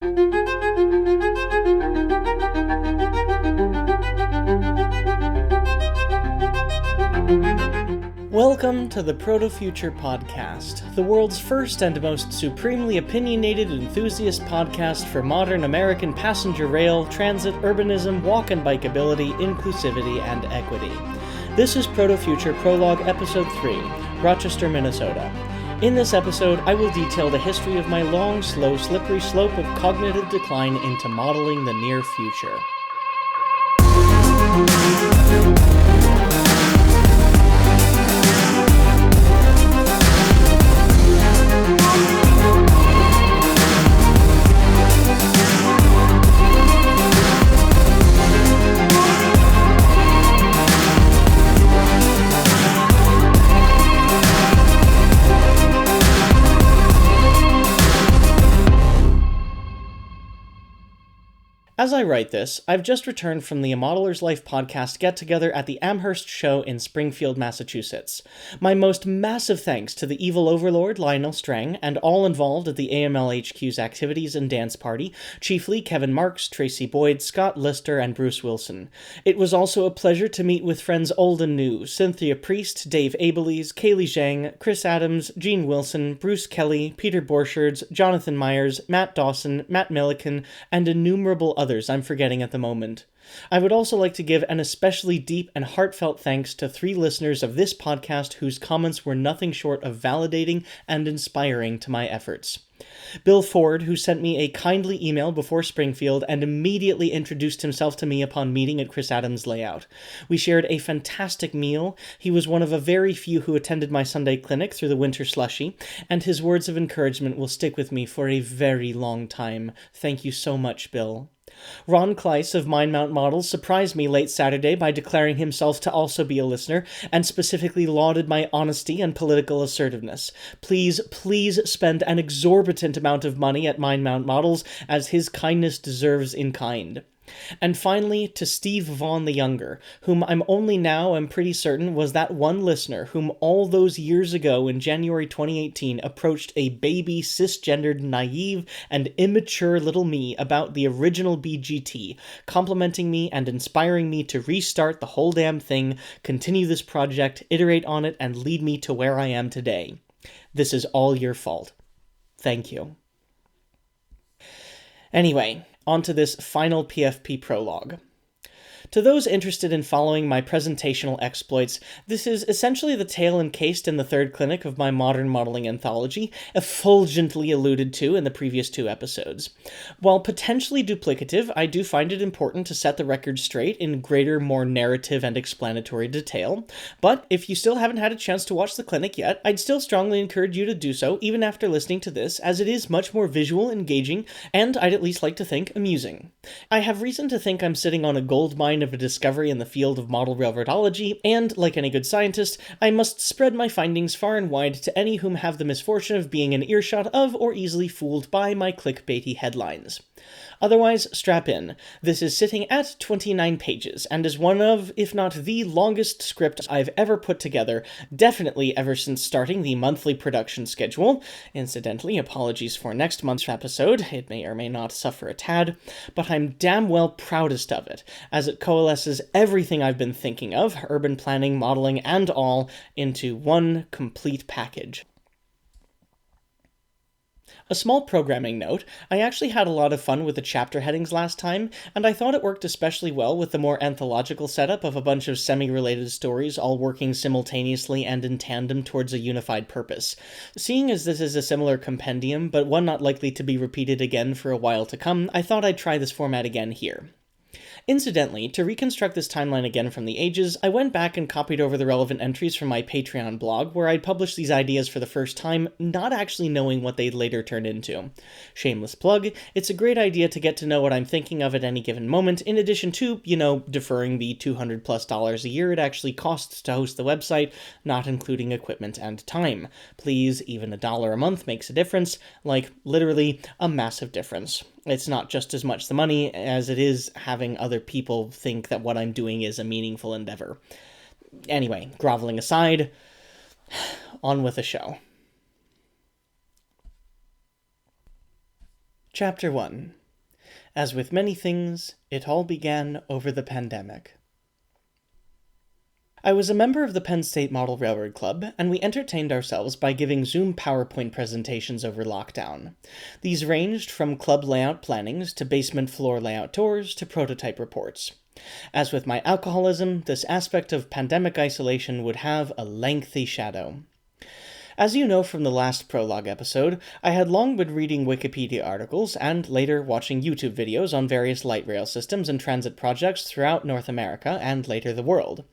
Welcome to the Proto-Future podcast, the world's first and most supremely opinionated enthusiast podcast for modern American passenger rail, transit, urbanism, walk and bikeability, inclusivity, and equity. This is Proto-Future Prologue Episode 3, Rochester, Minnesota. In this episode, I will detail the history of my long, slow, slippery slope of cognitive decline into modeling the near future. As I write this, I've just returned from the A Modeler's Life podcast get-together at the Amherst Show in Springfield, Massachusetts. My most massive thanks to the evil overlord Lionel Strang and all involved at the AMLHQ's activities and dance party, chiefly Kevin Marks, Tracy Boyd, Scott Lister, and Bruce Wilson. It was also a pleasure to meet with friends old and new, Cynthia Priest, Dave Abelies, Kaylee Zhang, Chris Adams, Gene Wilson, Bruce Kelly, Peter Borchards, Jonathan Myers, Matt Dawson, Matt Milliken, and innumerable others I'm forgetting at the moment. I would also like to give an especially deep and heartfelt thanks to 3 listeners of this podcast whose comments were nothing short of validating and inspiring to my efforts. Bill Ford, who sent me a kindly email before Springfield and immediately introduced himself to me upon meeting at Chris Adams' layout. We shared a fantastic meal. He was one of a very few who attended my Sunday clinic through the winter slushy, and his words of encouragement will stick with me for a very long time. Thank you so much, Bill. Ron Kleiss of Mind Mount Models surprised me late Saturday by declaring himself to also be a listener, and specifically lauded my honesty and political assertiveness. Please spend an exorbitant amount of money at Mind Mount Models, as his kindness deserves in kind. And finally, to Steve Vaughn the Younger, whom I'm only now am pretty certain was that one listener whom all those years ago in January 2018 approached a baby, cisgendered, naive, and immature little me about the original BGT, complimenting me and inspiring me to restart the whole damn thing, continue this project, iterate on it, and lead me to where I am today. This is all your fault. Thank you. Anyway, on to this final PFP prologue. To those interested in following my presentational exploits, this is essentially the tale encased in the 3rd clinic of my modern modeling anthology, effulgently alluded to in the previous 2 episodes. While potentially duplicative, I do find it important to set the record straight in greater, more narrative and explanatory detail, but if you still haven't had a chance to watch the clinic yet, I'd still strongly encourage you to do so even after listening to this, as it is much more visual, engaging, and I'd at least like to think amusing. I have reason to think I'm sitting on a gold mine of a discovery in the field of model railroadology, and, like any good scientist, I must spread my findings far and wide to any whom have the misfortune of being in earshot of or easily fooled by my clickbaity headlines. Otherwise, strap in. This is sitting at 29 pages, and is one of, if not the longest script I've ever put together, definitely ever since starting the monthly production schedule. Incidentally, apologies for next month's episode, it may or may not suffer a tad, but I'm damn well proudest of it, as it coalesces everything I've been thinking of, urban planning, modeling, and all, into one complete package. A small programming note, I actually had a lot of fun with the chapter headings last time, and I thought it worked especially well with the more anthological setup of a bunch of semi-related stories all working simultaneously and in tandem towards a unified purpose. Seeing as this is a similar compendium, but one not likely to be repeated again for a while to come, I thought I'd try this format again here. Incidentally, to reconstruct this timeline again from the ages, I went back and copied over the relevant entries from my Patreon blog, where I'd published these ideas for the first time, not actually knowing what they'd later turn into. Shameless plug, it's a great idea to get to know what I'm thinking of at any given moment, in addition to, deferring the $200+ a year it actually costs to host the website, not including equipment and time. Please, even $1 a month makes a difference, like, literally, a massive difference. It's not just as much the money as it is having other people think that what I'm doing is a meaningful endeavor. Anyway, groveling aside, on with the show. Chapter 1. As with many things, it all began over the pandemic. I was a member of the Penn State Model Railroad Club, and we entertained ourselves by giving Zoom PowerPoint presentations over lockdown. These ranged from club layout plannings to basement floor layout tours to prototype reports. As with my alcoholism, this aspect of pandemic isolation would have a lengthy shadow. As you know from the last Prologue episode, I had long been reading Wikipedia articles and later watching YouTube videos on various light rail systems and transit projects throughout North America and later the world.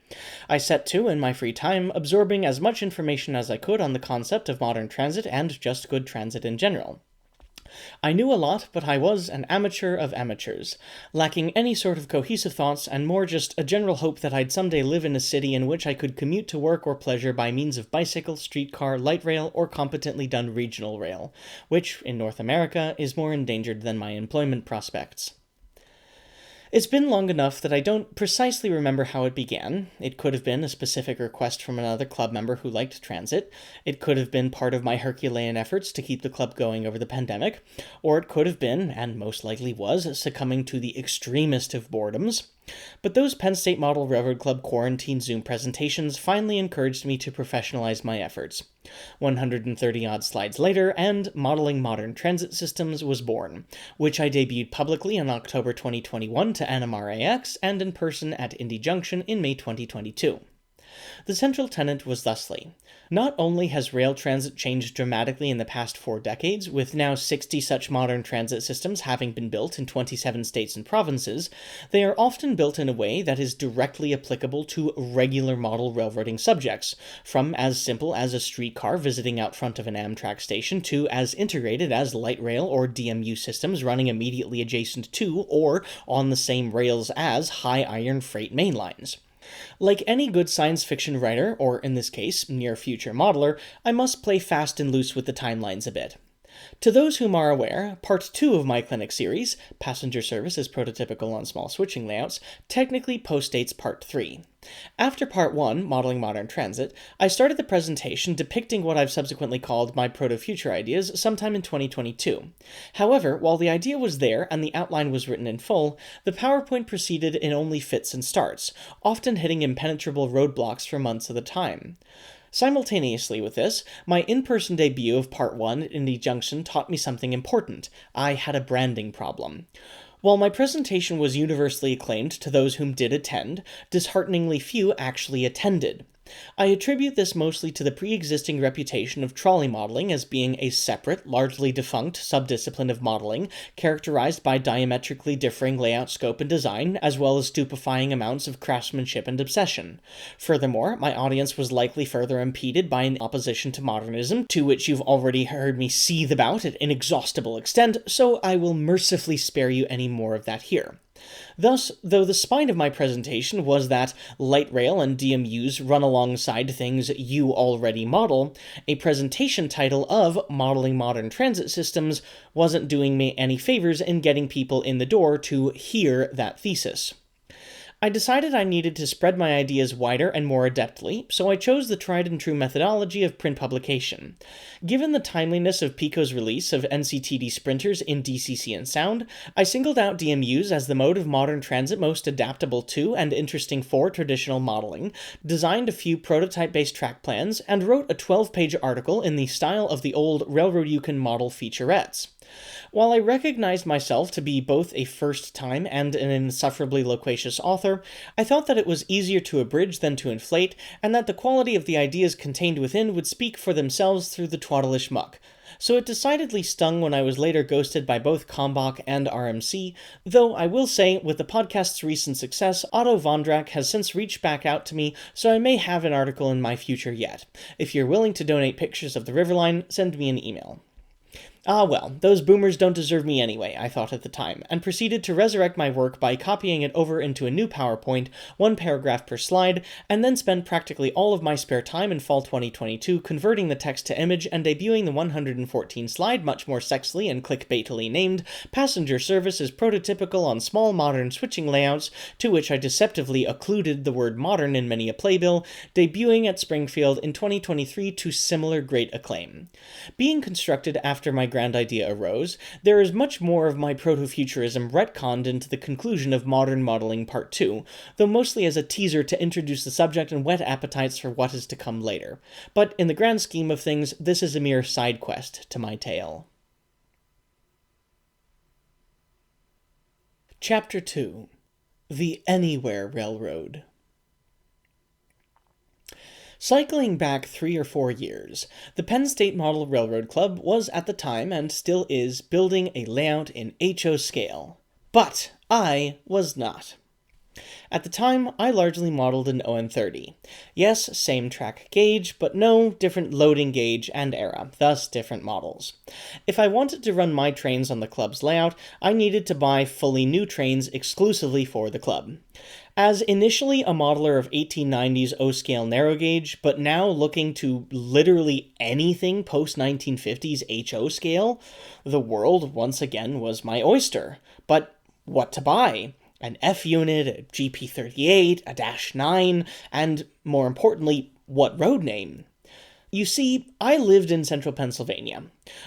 I set to, in my free time, absorbing as much information as I could on the concept of modern transit and just good transit in general. I knew a lot, but I was an amateur of amateurs, lacking any sort of cohesive thoughts and more just a general hope that I'd someday live in a city in which I could commute to work or pleasure by means of bicycle, streetcar, light rail, or competently done regional rail, which, in North America, is more endangered than my employment prospects. It's been long enough that I don't precisely remember how it began. It could have been a specific request from another club member who liked transit. It could have been part of my Herculean efforts to keep the club going over the pandemic. Or it could have been, and most likely was, succumbing to the extremest of boredoms. But those Penn State Model Railroad Club quarantine Zoom presentations finally encouraged me to professionalize my efforts. 130-odd slides later, and Modeling Modern Transit Systems was born, which I debuted publicly in October 2021 to NMRAX and in person at Indy Junction in May 2022. The central tenet was thusly: not only has rail transit changed dramatically in the past 4 decades, with now 60 such modern transit systems having been built in 27 states and provinces, they are often built in a way that is directly applicable to regular model railroading subjects, from as simple as a streetcar visiting out front of an Amtrak station to as integrated as light rail or DMU systems running immediately adjacent to or on the same rails as high iron freight main lines. Like any good science fiction writer, or in this case, near-future modeler, I must play fast and loose with the timelines a bit. To those whom are aware, Part 2 of my clinic series, Passenger Service is Prototypical on Small Switching Layouts, technically postdates Part 3. After Part 1, Modeling Modern Transit, I started the presentation depicting what I've subsequently called my Proto-Future ideas sometime in 2022. However, while the idea was there and the outline was written in full, the PowerPoint proceeded in only fits and starts, often hitting impenetrable roadblocks for months at a time. Simultaneously with this, my in-person debut of Part 1 at Indy Junction taught me something important. I had a branding problem. While my presentation was universally acclaimed to those whom did attend, dishearteningly few actually attended. I attribute this mostly to the pre-existing reputation of trolley modeling as being a separate, largely defunct subdiscipline of modeling, characterized by diametrically differing layout scope and design, as well as stupefying amounts of craftsmanship and obsession. Furthermore, my audience was likely further impeded by an opposition to modernism, to which you've already heard me seethe about at inexhaustible extent, so I will mercifully spare you any more of that here. Thus, though the spine of my presentation was that light rail and DMUs run alongside things you already model, a presentation title of Modeling Modern Transit Systems wasn't doing me any favors in getting people in the door to hear that thesis. I decided I needed to spread my ideas wider and more adeptly, so I chose the tried-and-true methodology of print publication. Given the timeliness of Pico's release of NCTD sprinters in DCC and sound, I singled out DMUs as the mode of modern transit most adaptable to and interesting for traditional modeling, designed a few prototype-based track plans, and wrote a 12-page article in the style of the old Railroad Yukon model featurettes. While I recognized myself to be both a first-time and an insufferably loquacious author, I thought that it was easier to abridge than to inflate, and that the quality of the ideas contained within would speak for themselves through the twaddlish muck. So it decidedly stung when I was later ghosted by both Kalmbach and RMC, though I will say, with the podcast's recent success, Otto Vondrak has since reached back out to me, so I may have an article in my future yet. If you're willing to donate pictures of the Riverline, send me an email. Ah well, those boomers don't deserve me anyway, I thought at the time, and proceeded to resurrect my work by copying it over into a new PowerPoint, 1 paragraph per slide, and then spent practically all of my spare time in fall 2022 converting the text to image and debuting the 114 slide, much more sexily and clickbaitily named, Passenger Service is Prototypical on Small Modern Switching Layouts, to which I deceptively occluded the word modern in many a playbill, debuting at Springfield in 2023 to similar great acclaim. Being constructed after my grand idea arose, there is much more of my proto-futurism retconned into the conclusion of Modern Modeling Part 2, though mostly as a teaser to introduce the subject and whet appetites for what is to come later. But in the grand scheme of things, this is a mere side quest to my tale. Chapter 2. The Anywhere Railroad. Cycling back 3 or 4 years, the Penn State Model Railroad Club was at the time, and still is, building a layout in HO scale. But I was not. At the time, I largely modeled an ON30. Yes, same track gauge, but no, different loading gauge and era, thus different models. If I wanted to run my trains on the club's layout, I needed to buy fully new trains exclusively for the club. As initially a modeler of 1890s O-scale narrow gauge, but now looking to literally anything post-1950s HO scale, the world once again was my oyster. But what to buy? An F unit, a GP38, a -9, and, more importantly, what road name? You see, I lived in central Pennsylvania.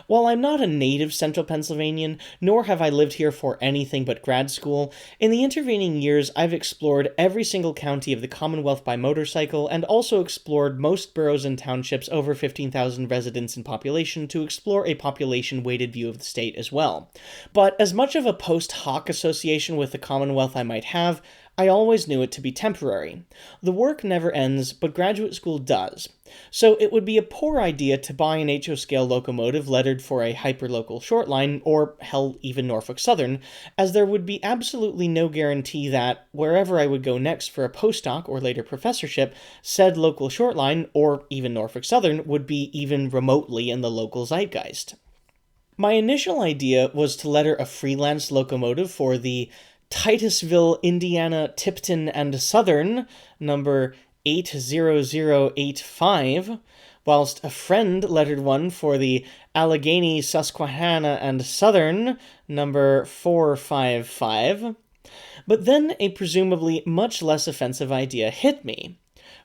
While I'm not a native central Pennsylvanian, nor have I lived here for anything but grad school, in the intervening years I've explored every single county of the Commonwealth by motorcycle, and also explored most boroughs and townships over 15,000 residents in population to explore a population-weighted view of the state as well. But as much of a post hoc association with the Commonwealth I might have, I always knew it to be temporary. The work never ends, but graduate school does. So it would be a poor idea to buy an HO-scale locomotive lettered for a hyperlocal shortline, or hell, even Norfolk Southern, as there would be absolutely no guarantee that, wherever I would go next for a postdoc or later professorship, said local shortline, or even Norfolk Southern, would be even remotely in the local zeitgeist. My initial idea was to letter a freelance locomotive for the Titusville, Indiana, Tipton, and Southern, number 80085, whilst a friend lettered one for the Allegheny, Susquehanna, and Southern, number 455. But then a presumably much less offensive idea hit me.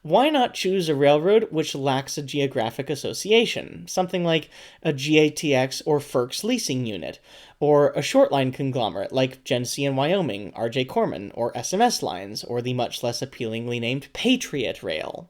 Why not choose a railroad which lacks a geographic association, something like a GATX or FERC's leasing unit, or a shortline conglomerate like Genesee and Wyoming, R.J. Corman, or SMS Lines, or the much less appealingly named Patriot Rail?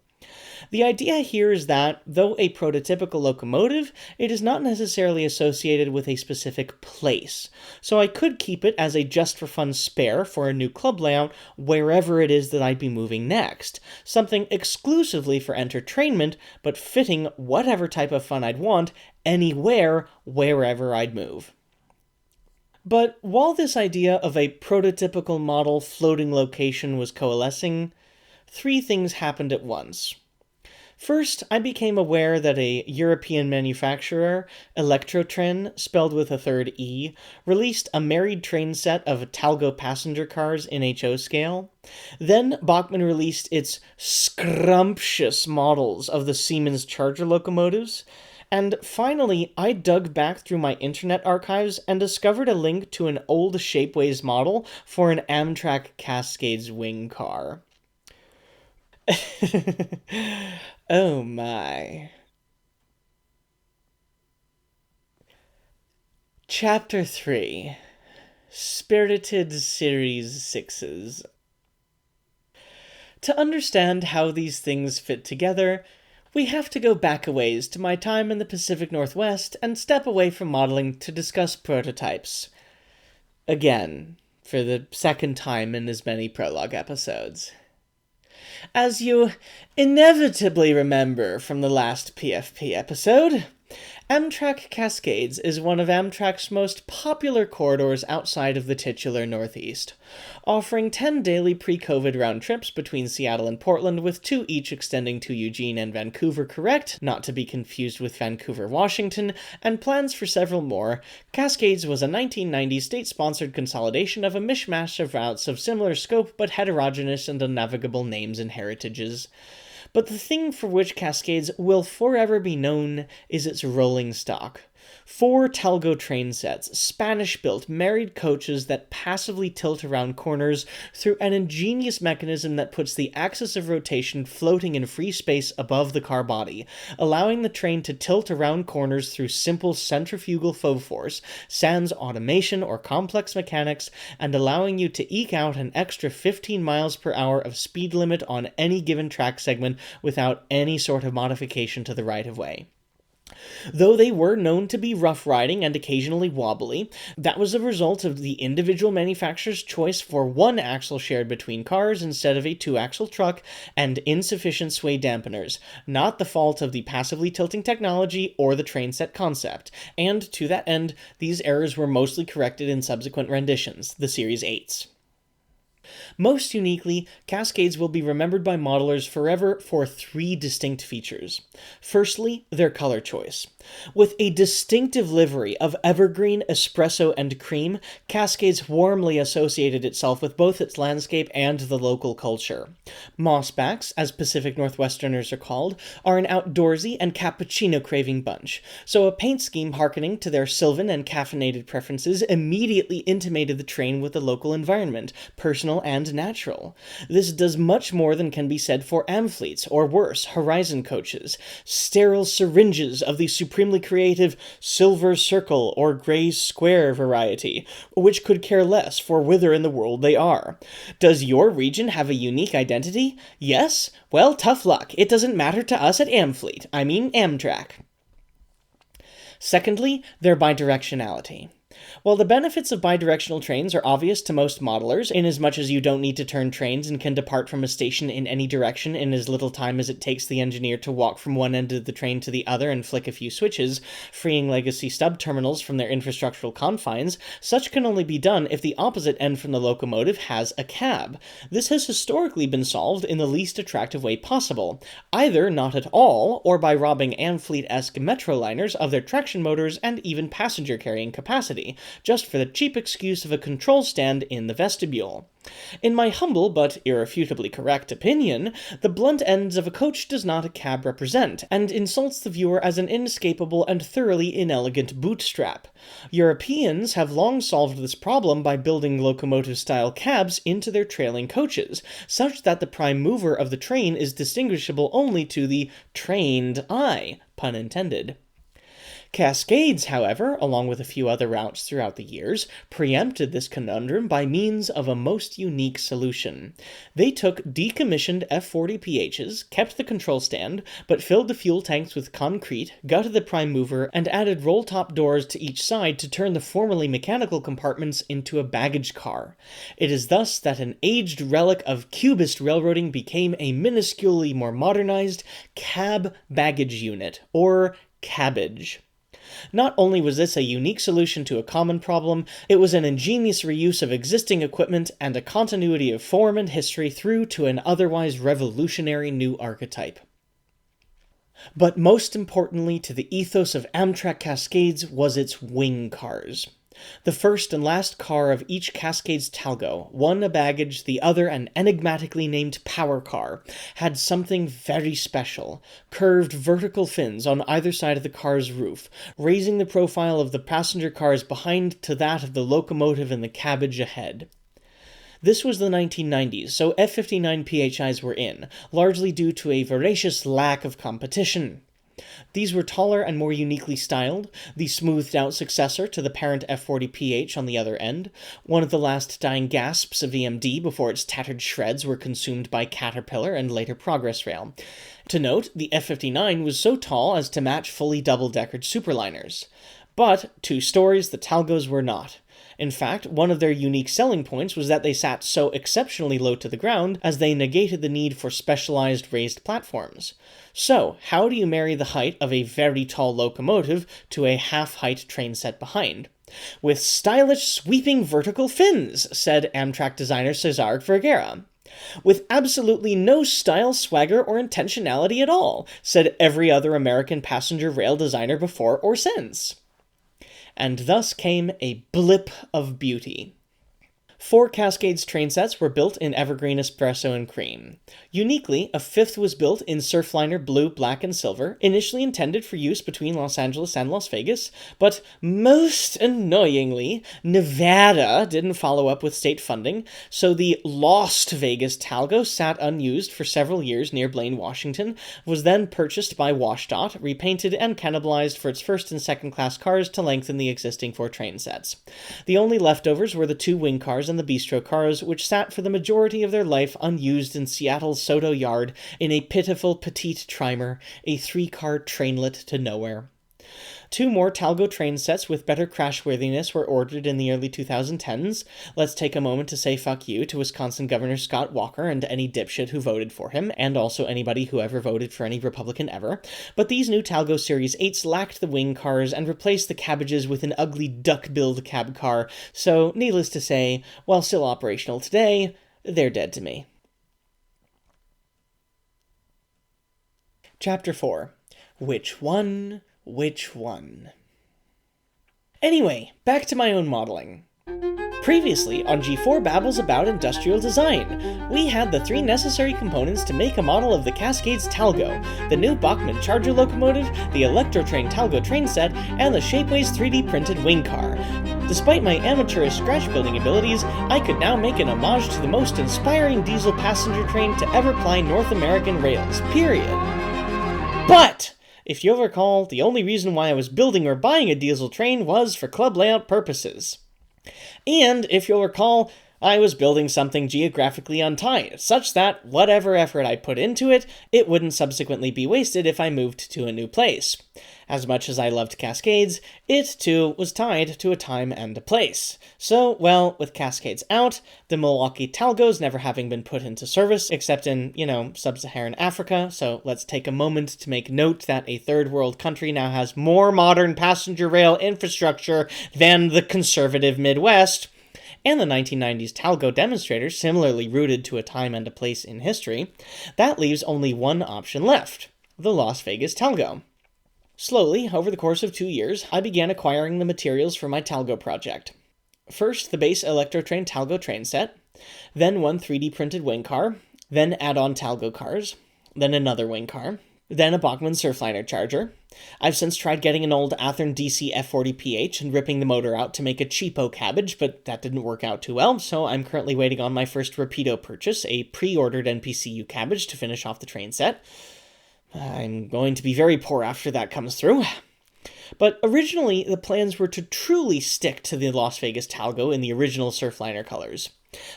The idea here is that, though a prototypical locomotive, it is not necessarily associated with a specific place, so I could keep it as a just-for-fun spare for a new club layout wherever it is that I'd be moving next, something exclusively for entertainment, but fitting whatever type of fun I'd want, anywhere, wherever I'd move. But while this idea of a prototypical model floating location was coalescing, 3 things happened at once. First, I became aware that a European manufacturer, Electrotren, spelled with a third E, released a married train set of Talgo passenger cars in HO scale. Then Bachmann released its scrumptious models of the Siemens Charger locomotives. And finally, I dug back through my internet archives and discovered a link to an old Shapeways model for an Amtrak Cascades wing car. Oh my. Chapter 3. Spirited Series 6s. To understand how these things fit together, we have to go back a ways to my time in the Pacific Northwest and step away from modeling to discuss prototypes. Again, for the second time in as many Prologue episodes. As you inevitably remember from the last PFP episode, Amtrak Cascades is one of Amtrak's most popular corridors outside of the titular Northeast, offering 10 daily pre-COVID round trips between Seattle and Portland, with 2 each extending to Eugene and Vancouver, correct, not to be confused with Vancouver, Washington, and plans for several more. Cascades was a 1990s state-sponsored consolidation of a mishmash of routes of similar scope but heterogeneous and unnavigable names and heritages. But the thing for which Cascades will forever be known is its rolling stock. 4 Talgo train sets, Spanish-built, married coaches that passively tilt around corners through an ingenious mechanism that puts the axis of rotation floating in free space above the car body, allowing the train to tilt around corners through simple centrifugal faux force, sans automation or complex mechanics, and allowing you to eke out an extra 15 miles per hour of speed limit on any given track segment without any sort of modification to the right-of-way. Though they were known to be rough riding and occasionally wobbly, that was a result of the individual manufacturer's choice for one axle shared between cars instead of a 2-axle truck and insufficient sway dampeners, not the fault of the passively tilting technology or the train set concept, and to that end, these errors were mostly corrected in subsequent renditions, the Series 8s. Most uniquely, Cascades will be remembered by modelers forever for 3 distinct features. Firstly, their color choice. With a distinctive livery of evergreen, espresso, and cream, Cascades warmly associated itself with both its landscape and the local culture. Mossbacks, as Pacific Northwesterners are called, are an outdoorsy and cappuccino-craving bunch, so a paint scheme harkening to their sylvan and caffeinated preferences immediately intimated the train with the local environment, personal and natural. This does much more than can be said for Amfleets, or worse, Horizon coaches, sterile syringes of the supremely creative silver circle or gray square variety, which could care less for whither in the world they are. Does your region have a unique identity? Yes? Well, tough luck. It doesn't matter to us at Amtrak. Secondly, their bidirectionality. While the benefits of bidirectional trains are obvious to most modelers, inasmuch as you don't need to turn trains and can depart from a station in any direction in as little time as it takes the engineer to walk from one end of the train to the other and flick a few switches, freeing legacy stub terminals from their infrastructural confines, such can only be done if the opposite end from the locomotive has a cab. This has historically been solved in the least attractive way possible, either not at all, or by robbing Amfleet-esque metroliners of their traction motors and even passenger-carrying capacity, just for the cheap excuse of a control stand in the vestibule. In my humble but irrefutably correct opinion, the blunt ends of a coach does not a cab represent, and insults the viewer as an inescapable and thoroughly inelegant bootstrap. Europeans have long solved this problem by building locomotive-style cabs into their trailing coaches, such that the prime mover of the train is distinguishable only to the trained eye, pun intended. Cascades, however, along with a few other routes throughout the years, preempted this conundrum by means of a most unique solution. They took decommissioned F40PHs, kept the control stand, but filled the fuel tanks with concrete, gutted the prime mover, and added roll-top doors to each side to turn the formerly mechanical compartments into a baggage car. It is thus that an aged relic of cubist railroading became a minusculely more modernized cab baggage unit, or cabbage. Not only was this a unique solution to a common problem, it was an ingenious reuse of existing equipment and a continuity of form and history through to an otherwise revolutionary new archetype. But most importantly to the ethos of Amtrak Cascades was its wing cars. The first and last car of each Cascades Talgo, one a baggage, the other an enigmatically named power car, had something very special: curved vertical fins on either side of the car's roof, raising the profile of the passenger cars behind to that of the locomotive and the cabbage ahead. This was the 1990s, so F59 PHIs were in, largely due to a voracious lack of competition. These were taller and more uniquely styled, the smoothed-out successor to the parent F40PH on the other end, one of the last dying gasps of EMD before its tattered shreds were consumed by Caterpillar and later Progress Rail. To note, the F59 was so tall as to match fully double-deckered superliners. But 2 stories the Talgos were not. In fact, one of their unique selling points was that they sat so exceptionally low to the ground as they negated the need for specialized raised platforms. So, how do you marry the height of a very tall locomotive to a half-height train set behind? With stylish sweeping vertical fins, said Amtrak designer Cesar Vergara. With absolutely no style, swagger, or intentionality at all, said every other American passenger rail designer before or since. And thus came a blip of beauty. 4 Cascades train sets were built in Evergreen Espresso and Cream. Uniquely, a 5th was built in Surfliner Blue, Black, and Silver, initially intended for use between Los Angeles and Las Vegas, but most annoyingly, Nevada didn't follow up with state funding, so the Lost Vegas Talgo sat unused for several years near Blaine, Washington, was then purchased by WashDOT, repainted, and cannibalized for its first and second class cars to lengthen the existing 4 train sets. The only leftovers were the 2 wing cars and the bistro cars, which sat for the majority of their life unused in Seattle's Soto Yard in a pitiful petite trimer, a 3-car trainlet to nowhere. 2 more Talgo train sets with better crashworthiness were ordered in the early 2010s. Let's take a moment to say fuck you to Wisconsin Governor Scott Walker and any dipshit who voted for him, and also anybody who ever voted for any Republican ever. But these new Talgo Series 8s lacked the wing cars and replaced the cabbages with an ugly duck-billed cab car, so needless to say, while still operational today, they're dead to me. Chapter 4. Which one? Which one? Anyway, back to my own modeling. Previously, on G4 Babbles About Industrial Design, we had the 3 necessary components to make a model of the Cascades Talgo, the new Bachmann Charger locomotive, the Electrotrain Talgo train set, and the Shapeways 3D printed wing car. Despite my amateurish scratch-building abilities, I could now make an homage to the most inspiring diesel passenger train to ever ply North American rails, period. But if you'll recall, the only reason why I was building or buying a diesel train was for club layout purposes. And if you'll recall, I was building something geographically untied, such that whatever effort I put into it, it wouldn't subsequently be wasted if I moved to a new place. As much as I loved Cascades, it too was tied to a time and a place. So, well, with Cascades out, the Milwaukee Talgos never having been put into service, except in, sub-Saharan Africa, so let's take a moment to make note that a third world country now has more modern passenger rail infrastructure than the conservative Midwest, and the 1990s Talgo demonstrators similarly rooted to a time and a place in history. That leaves only one option left, the Las Vegas Talgo. Slowly, over the course of 2 years, I began acquiring the materials for my Talgo project. First, the base Electrotrain Talgo train set, then 1 3D printed wing car, then add-on Talgo cars, then another wing car, then a Bachmann Surfliner Charger. I've since tried getting an old Athearn DC F40PH and ripping the motor out to make a cheapo cabbage, but that didn't work out too well, so I'm currently waiting on my first Rapido purchase, a pre-ordered NPCU cabbage to finish off the train set. I'm going to be very poor after that comes through. But originally, the plans were to truly stick to the Las Vegas Talgo in the original Surfliner colors.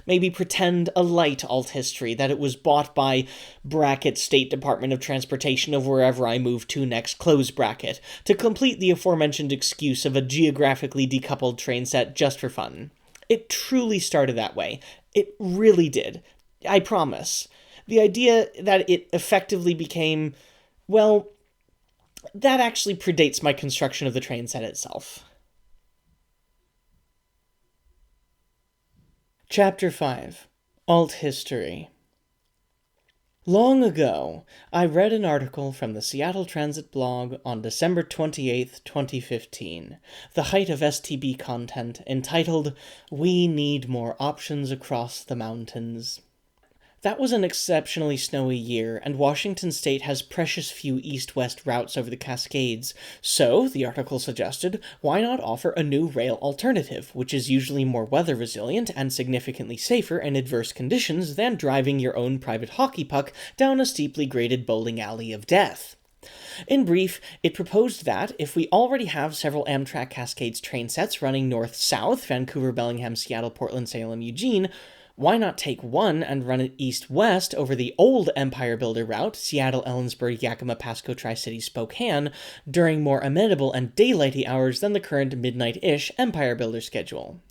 Maybe pretend a light alt history that it was bought by bracket State Department of Transportation of wherever I move to next, close bracket, to complete the aforementioned excuse of a geographically decoupled train set just for fun. It truly started that way. It really did. I promise. The idea that it effectively became, well, that actually predates my construction of the train set itself. Chapter 5. Alt History. Long ago, I read an article from the Seattle Transit blog on December 28, 2015, the height of STB content, entitled, "We Need More Options Across the Mountains." That was an exceptionally snowy year, and Washington state has precious few east-west routes over the Cascades, so, the article suggested, why not offer a new rail alternative, which is usually more weather-resilient and significantly safer in adverse conditions than driving your own private hockey puck down a steeply graded bowling alley of death. In brief, it proposed that, if we already have several Amtrak Cascades train sets running north-south, Vancouver, Bellingham, Seattle, Portland, Salem, Eugene, why not take one and run it east-west over the old Empire Builder route, Seattle, Ellensburg, Yakima, Pasco, Tri-City, Spokane, during more amenable and daylighty hours than the current midnight-ish Empire Builder schedule?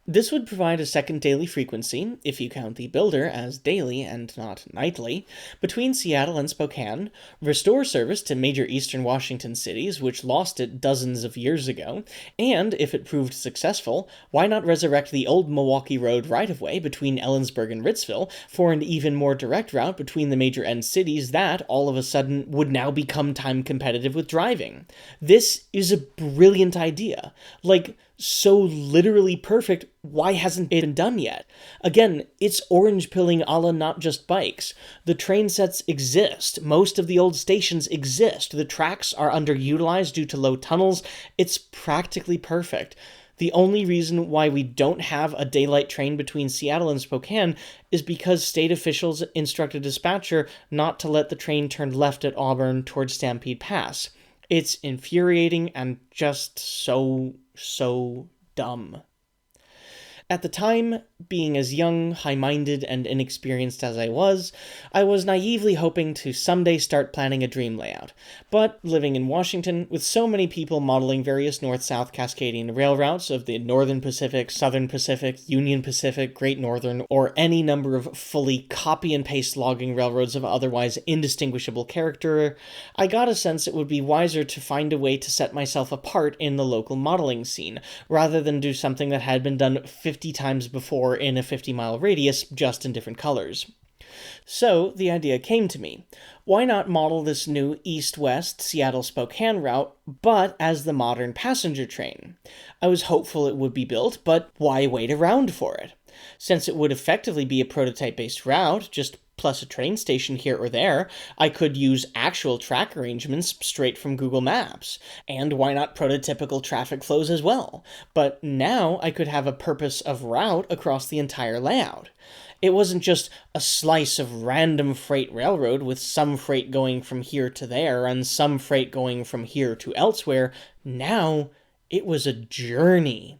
This would provide a second daily frequency, if you count the Builder as daily and not nightly, between Seattle and Spokane, restore service to major eastern Washington cities which lost it dozens of years ago, and, if it proved successful, why not resurrect the old Milwaukee Road right-of-way between Ellensburg and Ritzville for an even more direct route between the major end cities that, all of a sudden, would now become time competitive with driving? This is a brilliant idea. Like, so literally perfect, why hasn't it been done yet? Again, it's orange pilling a la Not Just Bikes. The train sets exist. Most of the old stations exist. The tracks are underutilized due to low tunnels. It's practically perfect. The only reason why we don't have a daylight train between Seattle and Spokane is because state officials instructed dispatcher not to let the train turn left at Auburn towards Stampede Pass. It's infuriating and just so dumb. At the time, being as young, high-minded, and inexperienced as I was naively hoping to someday start planning a dream layout. But living in Washington, with so many people modeling various north-south cascading rail routes of the Northern Pacific, Southern Pacific, Union Pacific, Great Northern, or any number of fully copy-and-paste logging railroads of otherwise indistinguishable character, I got a sense it would be wiser to find a way to set myself apart in the local modeling scene, rather than do something that had been done 50 times before in a 50-mile radius, just in different colors. So the idea came to me. Why not model this new east-west Seattle-Spokane route, but as the modern passenger train? I was hopeful it would be built, but why wait around for it? Since it would effectively be a prototype-based route, just plus a train station here or there, I could use actual track arrangements straight from Google Maps. And why not prototypical traffic flows as well? But now I could have a purpose of route across the entire layout. It wasn't just a slice of random freight railroad with some freight going from here to there and some freight going from here to elsewhere. Now it was a journey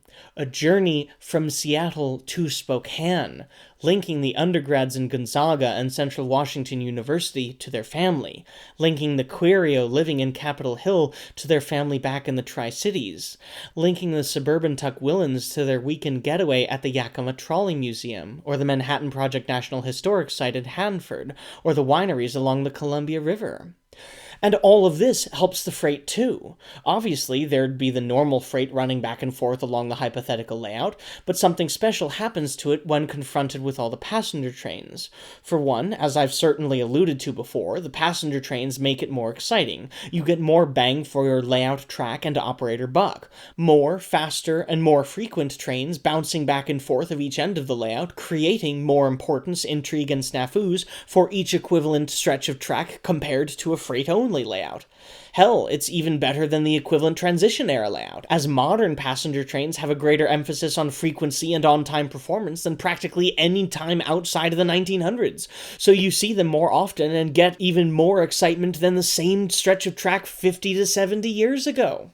from Seattle to Spokane, linking the undergrads in Gonzaga and Central Washington University to their family, linking the Querio living in Capitol Hill to their family back in the Tri-Cities, linking the suburban Tukwillans to their weekend getaway at the Yakima Trolley Museum, or the Manhattan Project National Historic Site in Hanford, or the wineries along the Columbia River. And all of this helps the freight too. Obviously, there'd be the normal freight running back and forth along the hypothetical layout, but something special happens to it when confronted with all the passenger trains. For one, as I've certainly alluded to before, the passenger trains make it more exciting. You get more bang for your layout, track, and operator buck. More, faster, and more frequent trains bouncing back and forth of each end of the layout, creating more importance, intrigue, and snafus for each equivalent stretch of track compared to a freight-only layout. Hell, it's even better than the equivalent transition-era layout, as modern passenger trains have a greater emphasis on frequency and on-time performance than practically any time outside of the 1900s, so you see them more often and get even more excitement than the same stretch of track 50 to 70 years ago.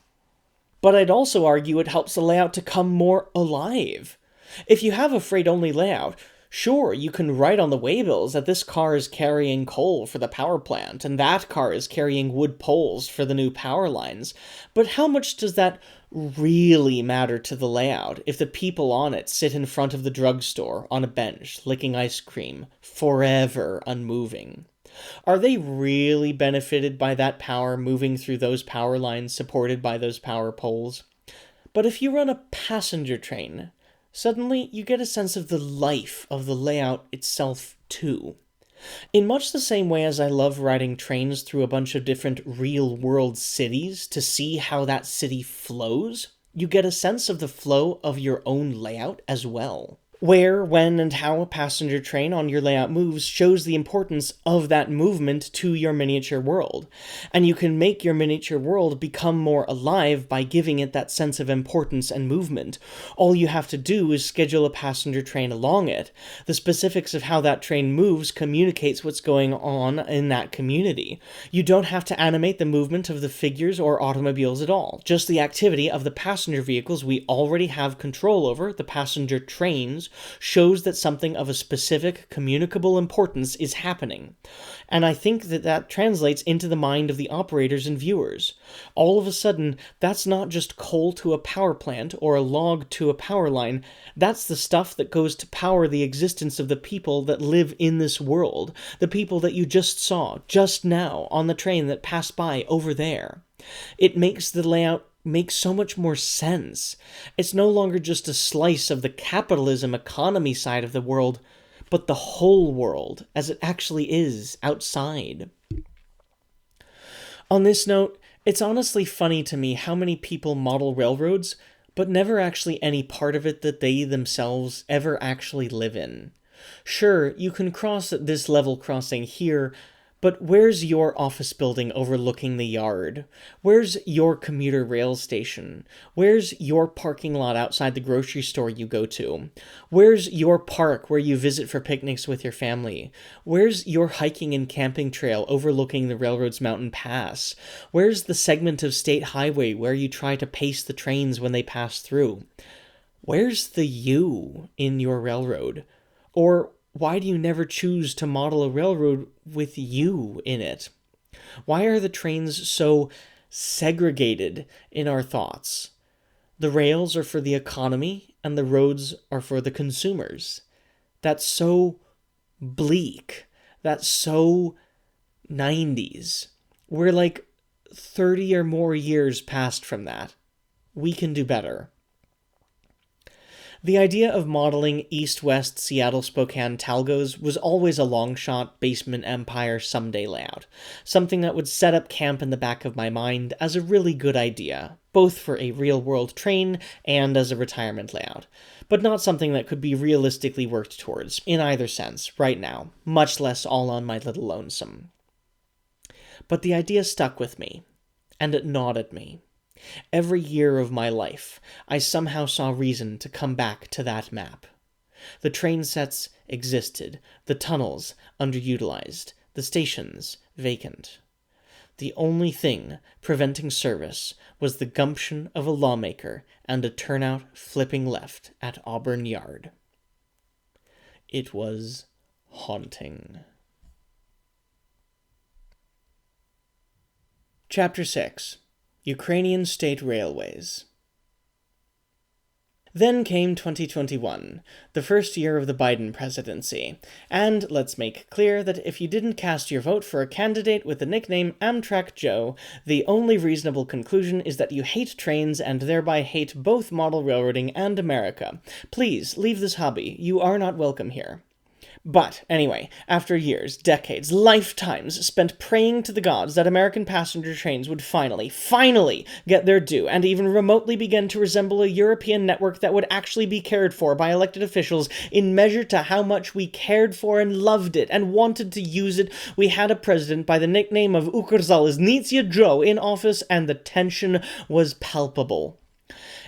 But I'd also argue it helps the layout to come more alive. If you have a freight-only layout, sure, you can write on the waybills that this car is carrying coal for the power plant, and that car is carrying wood poles for the new power lines, but how much does that really matter to the layout if the people on it sit in front of the drugstore on a bench, licking ice cream, forever unmoving? Are they really benefited by that power moving through those power lines supported by those power poles? But if you run a passenger train, suddenly you get a sense of the life of the layout itself too. In much the same way as I love riding trains through a bunch of different real-world cities to see how that city flows, you get a sense of the flow of your own layout as well. Where, when, and how a passenger train on your layout moves shows the importance of that movement to your miniature world. And you can make your miniature world become more alive by giving it that sense of importance and movement. All you have to do is schedule a passenger train along it. The specifics of how that train moves communicates what's going on in that community. You don't have to animate the movement of the figures or automobiles at all, just the activity of the passenger vehicles we already have control over, the passenger trains, shows that something of a specific, communicable importance is happening. And I think that translates into the mind of the operators and viewers. All of a sudden, that's not just coal to a power plant or a log to a power line. That's the stuff that goes to power the existence of the people that live in this world, the people that you just saw, just now, on the train that passed by over there. It makes the layout makes so much more sense. It's no longer just a slice of the capitalism economy side of the world, but the whole world, as it actually is outside. On this note, it's honestly funny to me how many people model railroads, but never actually any part of it that they themselves ever actually live in. Sure, you can cross at this level crossing here, but where's your office building overlooking the yard? Where's your commuter rail station? Where's your parking lot outside the grocery store you go to? Where's your park where you visit for picnics with your family? Where's your hiking and camping trail overlooking the railroad's mountain pass? Where's the segment of state highway where you try to pace the trains when they pass through? Where's the you in your railroad? Or why do you never choose to model a railroad with you in it? Why are the trains so segregated in our thoughts? The rails are for the economy and the roads are for the consumers. That's so bleak. That's so 90s. We're like 30 or more years past from that. We can do better. The idea of modeling East-West Seattle-Spokane Talgos was always a long-shot basement empire someday layout, something that would set up camp in the back of my mind as a really good idea, both for a real-world train and as a retirement layout, but not something that could be realistically worked towards, in either sense, right now, much less all on my little lonesome. But the idea stuck with me, and it gnawed at me. Every year of my life, I somehow saw reason to come back to that map. The train sets existed, the tunnels underutilized, the stations vacant. The only thing preventing service was the gumption of a lawmaker and a turnout flipping left at Auburn Yard. It was haunting. Chapter 6. Ukrainian State Railways. Then came 2021, the first year of the Biden presidency, and let's make clear that if you didn't cast your vote for a candidate with the nickname Amtrak Joe, the only reasonable conclusion is that you hate trains and thereby hate both model railroading and America. Please, leave this hobby. You are not welcome here. But, anyway, after years, decades, lifetimes spent praying to the gods that American passenger trains would finally get their due, and even remotely begin to resemble a European network that would actually be cared for by elected officials in measure to how much we cared for and loved it and wanted to use it, we had a president by the nickname of Ukrzaliznytsia Joe in office, and the tension was palpable.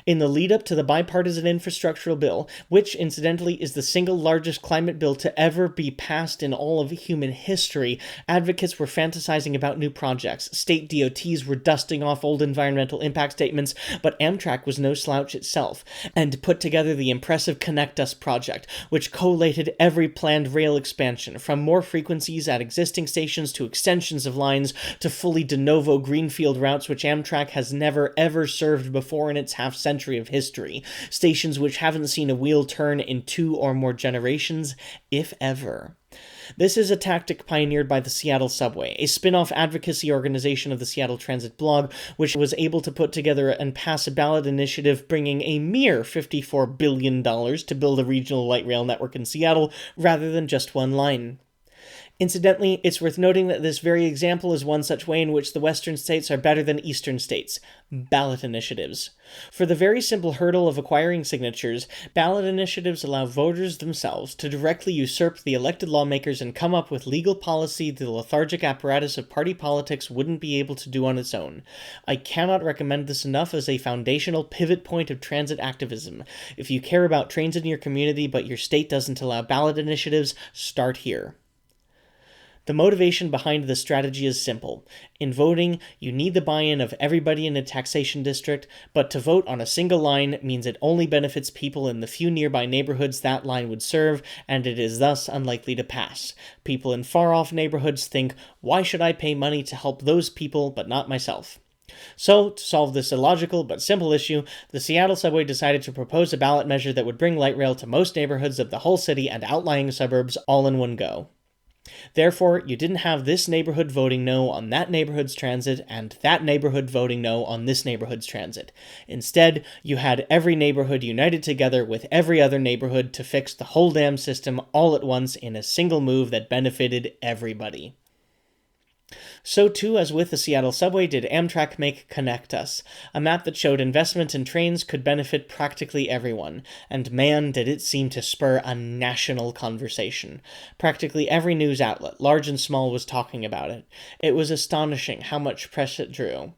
In the lead-up to the bipartisan infrastructural bill, which, incidentally, is the single largest climate bill to ever be passed in all of human history, advocates were fantasizing about new projects, state DOTs were dusting off old environmental impact statements, but Amtrak was no slouch itself, and put together the impressive Connect Us project, which collated every planned rail expansion, from more frequencies at existing stations to extensions of lines to fully de novo greenfield routes which Amtrak has never ever served before in its half-century of history, stations which haven't seen a wheel turn in 2 or more generations, if ever. This is a tactic pioneered by the Seattle Subway, a spin-off advocacy organization of the Seattle Transit blog, which was able to put together and pass a ballot initiative bringing a mere $54 billion to build a regional light rail network in Seattle, rather than just one line. Incidentally, it's worth noting that this very example is one such way in which the western states are better than eastern states. Ballot initiatives. For the very simple hurdle of acquiring signatures, ballot initiatives allow voters themselves to directly usurp the elected lawmakers and come up with legal policy the lethargic apparatus of party politics wouldn't be able to do on its own. I cannot recommend this enough as a foundational pivot point of transit activism. If you care about trains in your community but your state doesn't allow ballot initiatives, start here. The motivation behind this strategy is simple. In voting, you need the buy-in of everybody in a taxation district, but to vote on a single line means it only benefits people in the few nearby neighborhoods that line would serve, and it is thus unlikely to pass. People in far-off neighborhoods think, why should I pay money to help those people but not myself? So, to solve this illogical but simple issue, the Seattle Subway decided to propose a ballot measure that would bring light rail to most neighborhoods of the whole city and outlying suburbs all in one go. Therefore, you didn't have this neighborhood voting no on that neighborhood's transit and that neighborhood voting no on this neighborhood's transit. Instead, you had every neighborhood united together with every other neighborhood to fix the whole damn system all at once in a single move that benefited everybody. So too, as with the Seattle subway, did Amtrak make Connect Us, a map that showed investment in trains could benefit practically everyone, and man, did it seem to spur a national conversation. Practically every news outlet, large and small, was talking about it. It was astonishing how much press it drew.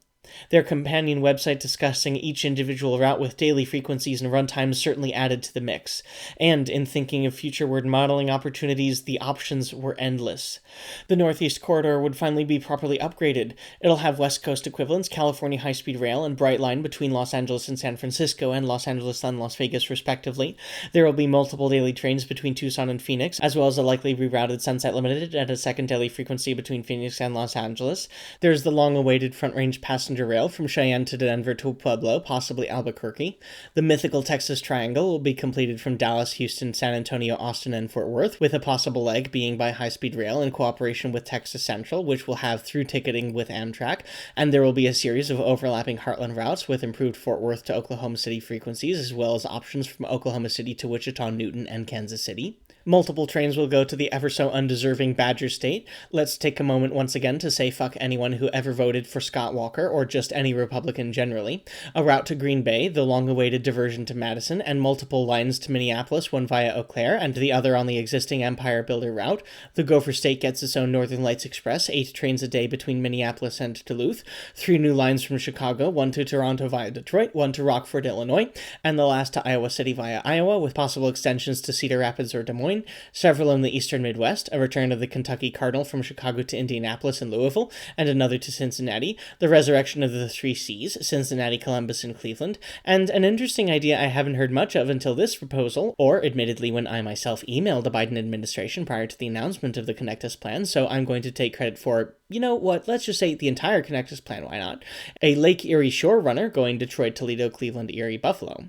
Their companion website discussing each individual route with daily frequencies and runtimes certainly added to the mix. And in thinking of future-ward modeling opportunities, the options were endless. The Northeast Corridor would finally be properly upgraded. It'll have West Coast equivalents, California High-Speed Rail, and Brightline between Los Angeles and San Francisco, and Los Angeles and Las Vegas, respectively. There will be multiple daily trains between Tucson and Phoenix, as well as a likely rerouted Sunset Limited at a second daily frequency between Phoenix and Los Angeles. There's the long-awaited Front Range passenger rail from Cheyenne to Denver to Pueblo, possibly Albuquerque. The mythical Texas Triangle will be completed from Dallas, Houston, San Antonio, Austin, and Fort Worth, with a possible leg being by high-speed rail in cooperation with Texas Central, which will have through ticketing with Amtrak, and there will be a series of overlapping Heartland routes with improved Fort Worth to Oklahoma City frequencies, as well as options from Oklahoma City to Wichita, Newton, and Kansas City. Multiple trains will go to the ever-so-undeserving Badger State. Let's take a moment once again to say fuck anyone who ever voted for Scott Walker, or just any Republican generally. A route to Green Bay, the long-awaited diversion to Madison, and multiple lines to Minneapolis, one via Eau Claire, and the other on the existing Empire Builder route. The Gopher State gets its own Northern Lights Express, 8 trains a day between Minneapolis and Duluth, 3 new lines from Chicago, 1 to Toronto via Detroit, 1 to Rockford, Illinois, and the last to Iowa City via Iowa, with possible extensions to Cedar Rapids or Des Moines, several in the eastern Midwest, a return of the Kentucky Cardinal from Chicago to Indianapolis and Louisville, and another to Cincinnati, the resurrection of the 3 Cs, Cincinnati, Columbus, and Cleveland, and an interesting idea I haven't heard much of until this proposal, or admittedly when I myself emailed the Biden administration prior to the announcement of the Connect Us plan, so I'm going to take credit for, you know what, let's just say the entire Connect Us plan, why not? A Lake Erie shore runner going Detroit, Toledo, Cleveland, Erie, Buffalo.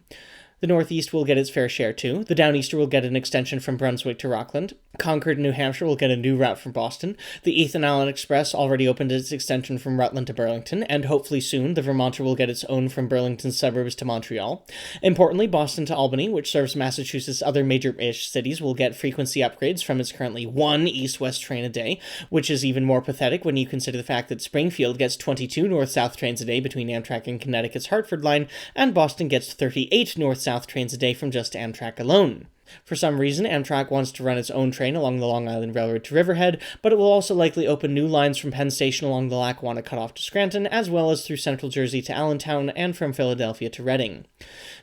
The Northeast will get its fair share too. The Downeaster will get an extension from Brunswick to Rockland. Concord, New Hampshire will get a new route from Boston. The Ethan Allen Express already opened its extension from Rutland to Burlington, and hopefully soon the Vermonter will get its own from Burlington's suburbs to Montreal. Importantly, Boston to Albany, which serves Massachusetts' other major-ish cities, will get frequency upgrades from its currently 1 east-west train a day, which is even more pathetic when you consider the fact that Springfield gets 22 north-south trains a day between Amtrak and Connecticut's Hartford line, and Boston gets 38 north-south trains a day from just Amtrak alone. For some reason, Amtrak wants to run its own train along the Long Island Railroad to Riverhead, but it will also likely open new lines from Penn Station along the Lackawanna Cutoff to Scranton, as well as through central Jersey to Allentown and from Philadelphia to Reading.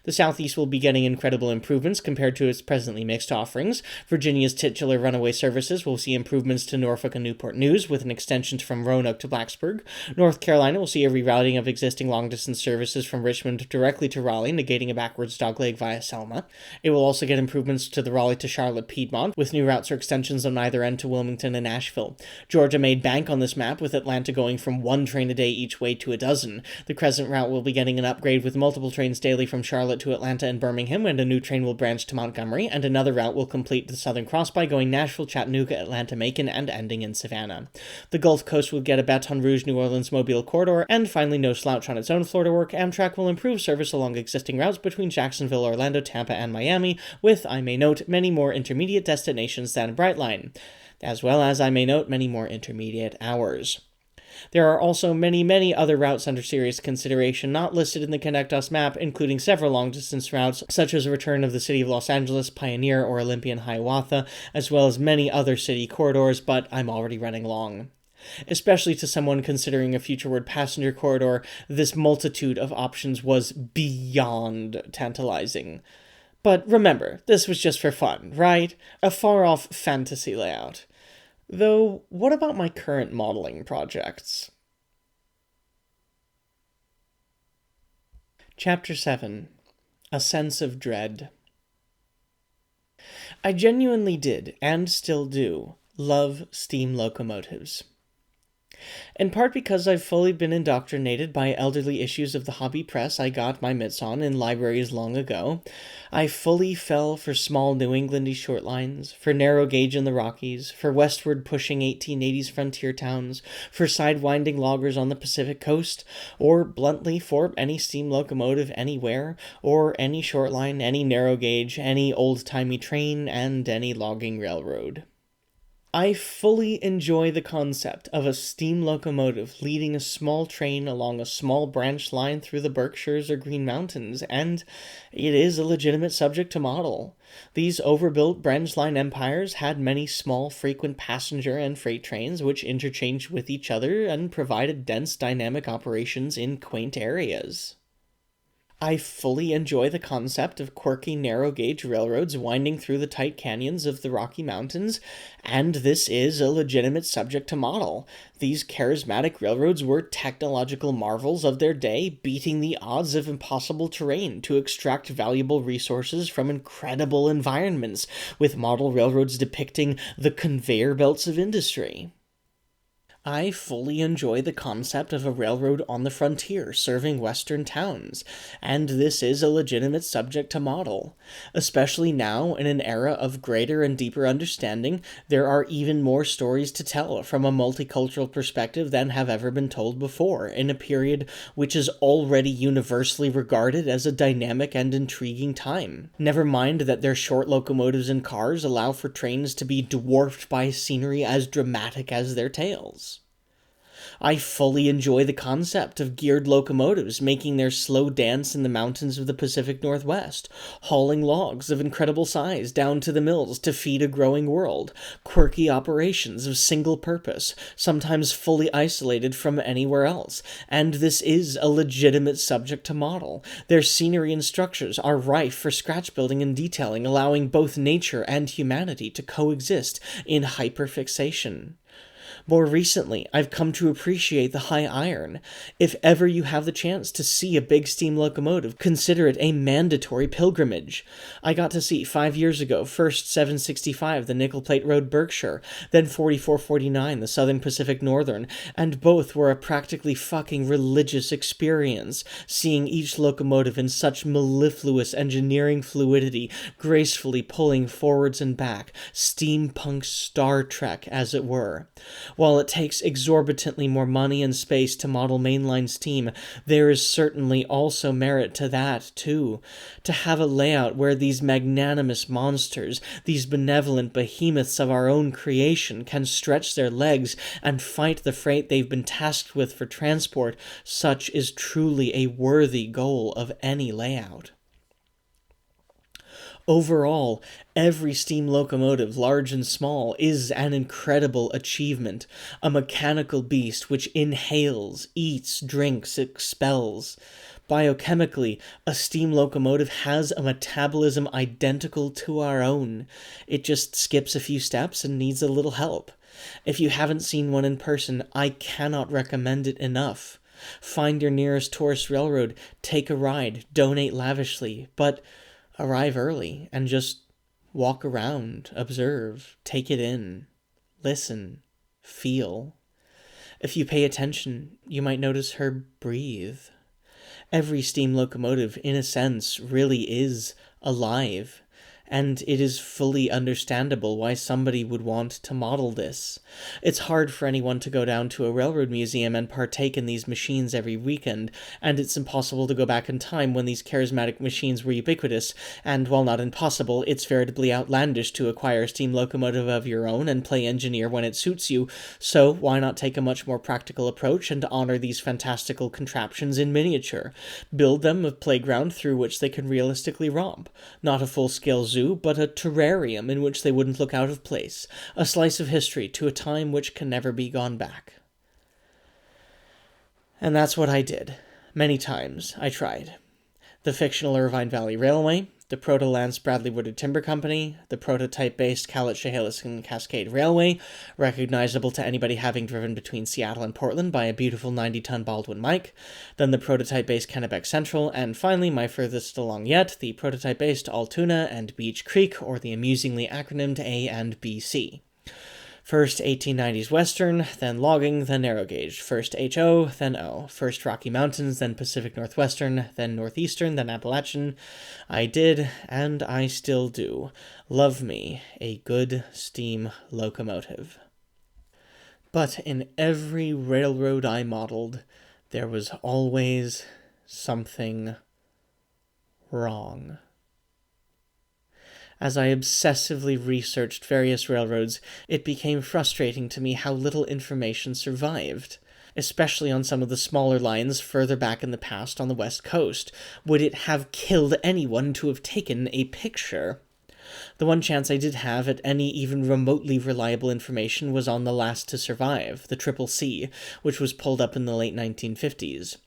The Southeast will be getting incredible improvements compared to its presently mixed offerings. Virginia's titular runaway services will see improvements to Norfolk and Newport News, with an extension from Roanoke to Blacksburg. North Carolina will see a rerouting of existing long-distance services from Richmond directly to Raleigh, negating a backwards dogleg via Selma. It will also get improvements to the Raleigh to Charlotte Piedmont, with new routes or extensions on either end to Wilmington and Nashville. Georgia made bank on this map, with Atlanta going from 1 train a day each way to a dozen. The Crescent route will be getting an upgrade with multiple trains daily from Charlotte to Atlanta and Birmingham, and a new train will branch to Montgomery, and another route will complete the Southern Cross by going Nashville, Chattanooga, Atlanta, Macon, and ending in Savannah. The Gulf Coast will get a Baton Rouge, New Orleans, Mobile corridor, and finally, no slouch on its own Florida work, Amtrak will improve service along existing routes between Jacksonville, Orlando, Tampa, and Miami, with, I may note, many more intermediate destinations than Brightline, as well as, I may note, many more intermediate hours. There are also many other routes under serious consideration not listed in the Connect Us map, including several long-distance routes, such as a return of the City of Los Angeles, Pioneer, or Olympian Hiawatha, as well as many other city corridors, but I'm already running long. Especially to someone considering a futureward passenger corridor, this multitude of options was beyond tantalizing. But remember, this was just for fun, right? A far-off fantasy layout. Though, what about my current modeling projects? Chapter 7. A Sense of Dread. I genuinely did, and still do, love steam locomotives. In part because I've fully been indoctrinated by elderly issues of the hobby press I got my mitts on in libraries long ago, I fully fell for small New Englandy short lines, for narrow gauge in the Rockies, for westward pushing 1880s frontier towns, for sidewinding loggers on the Pacific coast, or bluntly for any steam locomotive anywhere, or any short line, any narrow gauge, any old-timey train, and any logging railroad. I fully enjoy the concept of a steam locomotive leading a small train along a small branch line through the Berkshires or Green Mountains, and it is a legitimate subject to model. These overbuilt branch line empires had many small, frequent passenger and freight trains which interchanged with each other and provided dense, dynamic operations in quaint areas. I fully enjoy the concept of quirky narrow gauge railroads winding through the tight canyons of the Rocky Mountains, and this is a legitimate subject to model. These charismatic railroads were technological marvels of their day, beating the odds of impossible terrain to extract valuable resources from incredible environments, with model railroads depicting the conveyor belts of industry. I fully enjoy the concept of a railroad on the frontier serving western towns, and this is a legitimate subject to model. Especially now, in an era of greater and deeper understanding, there are even more stories to tell from a multicultural perspective than have ever been told before, in a period which is already universally regarded as a dynamic and intriguing time. Never mind that their short locomotives and cars allow for trains to be dwarfed by scenery as dramatic as their tails. I fully enjoy the concept of geared locomotives making their slow dance in the mountains of the Pacific Northwest, hauling logs of incredible size down to the mills to feed a growing world, quirky operations of single purpose, sometimes fully isolated from anywhere else, and this is a legitimate subject to model. Their scenery and structures are rife for scratch building and detailing, allowing both nature and humanity to coexist in hyperfixation. More recently, I've come to appreciate the high iron. If ever you have the chance to see a big steam locomotive, consider it a mandatory pilgrimage. I got to see 5 years ago, first 765, the Nickel Plate Road Berkshire, then 4449, the Southern Pacific Northern, and both were a practically fucking religious experience, seeing each locomotive in such mellifluous engineering fluidity, gracefully pulling forwards and back, steampunk Star Trek, as it were. While it takes exorbitantly more money and space to model mainline steam, there is certainly also merit to that, too. To have a layout where these magnanimous monsters, these benevolent behemoths of our own creation, can stretch their legs and fight the freight they've been tasked with for transport, such is truly a worthy goal of any layout. Overall, every steam locomotive, large and small, is an incredible achievement, a mechanical beast which inhales, eats, drinks, expels. Biochemically, a steam locomotive has a metabolism identical to our own. It just skips a few steps and needs a little help. If you haven't seen one in person, I cannot recommend it enough. Find your nearest tourist railroad, take a ride, donate lavishly, but arrive early and just walk around, observe, take it in, listen, feel. If you pay attention, you might notice her breathe. Every steam locomotive, in a sense, really is alive, and it is fully understandable why somebody would want to model this. It's hard for anyone to go down to a railroad museum and partake in these machines every weekend, and it's impossible to go back in time when these charismatic machines were ubiquitous, and while not impossible, it's veritably outlandish to acquire a steam locomotive of your own and play engineer when it suits you, so why not take a much more practical approach and honor these fantastical contraptions in miniature? Build them a playground through which they can realistically romp. Not a full-scale zoo, but a terrarium in which they wouldn't look out of place. A slice of history to a time which can never be gone back. And that's what I did. Many times I tried. The fictional Irvine Valley Railway, the Proto-Lance Bradley Woodard Timber Company, the prototype-based Cowlitz-Chehalis and Cascade Railway, recognizable to anybody having driven between Seattle and Portland by a beautiful 90-ton Baldwin Mike, then the prototype-based Kennebec Central, and finally, my furthest along yet, the prototype-based Altoona and Beach Creek, or the amusingly acronymed A and BC. First 1890s Western, then logging, then narrow gauge. First HO, then O. First Rocky Mountains, then Pacific Northwestern, then Northeastern, then Appalachian. I did, and I still do, love me a good steam locomotive. But in every railroad I modeled, there was always something wrong. As I obsessively researched various railroads, it became frustrating to me how little information survived. Especially on some of the smaller lines further back in the past on the West Coast. Would it have killed anyone to have taken a picture? The one chance I did have at any even remotely reliable information was on the last to survive, the Triple C, which was pulled up in the late 1950s.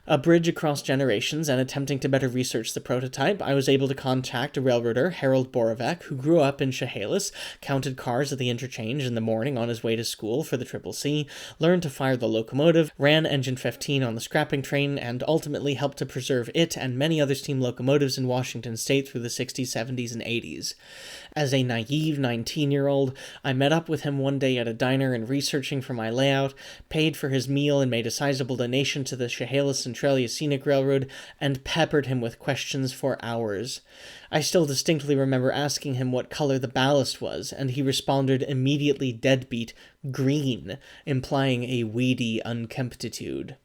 A bridge across generations, and attempting to better research the prototype, I was able to contact a railroader, Harold Borovec, who grew up in Chehalis, counted cars at the interchange in the morning on his way to school for the Triple C, learned to fire the locomotive, ran Engine 15 on the scrapping train, and ultimately helped to preserve it and many other steam locomotives in Washington state through the 60s, 70s, and 80s. As a naive 19-year-old, I met up with him one day at a diner and researching for my layout, paid for his meal and made a sizable donation to the Chehalis Centralia Scenic Railroad, and peppered him with questions for hours. I still distinctly remember asking him what color the ballast was, and he responded immediately deadbeat, green, implying a weedy unkemptitude.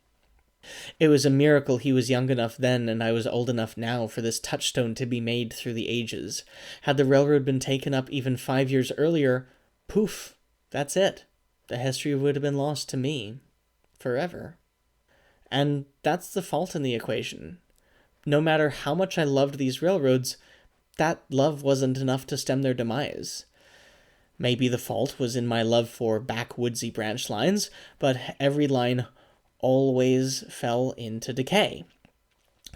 It was a miracle he was young enough then and I was old enough now for this touchstone to be made through the ages. Had the railroad been taken up even 5 years earlier, poof, that's it. The history would have been lost to me. Forever. And that's the fault in the equation. No matter how much I loved these railroads, that love wasn't enough to stem their demise. Maybe the fault was in my love for backwoodsy branch lines, but every line always fell into decay.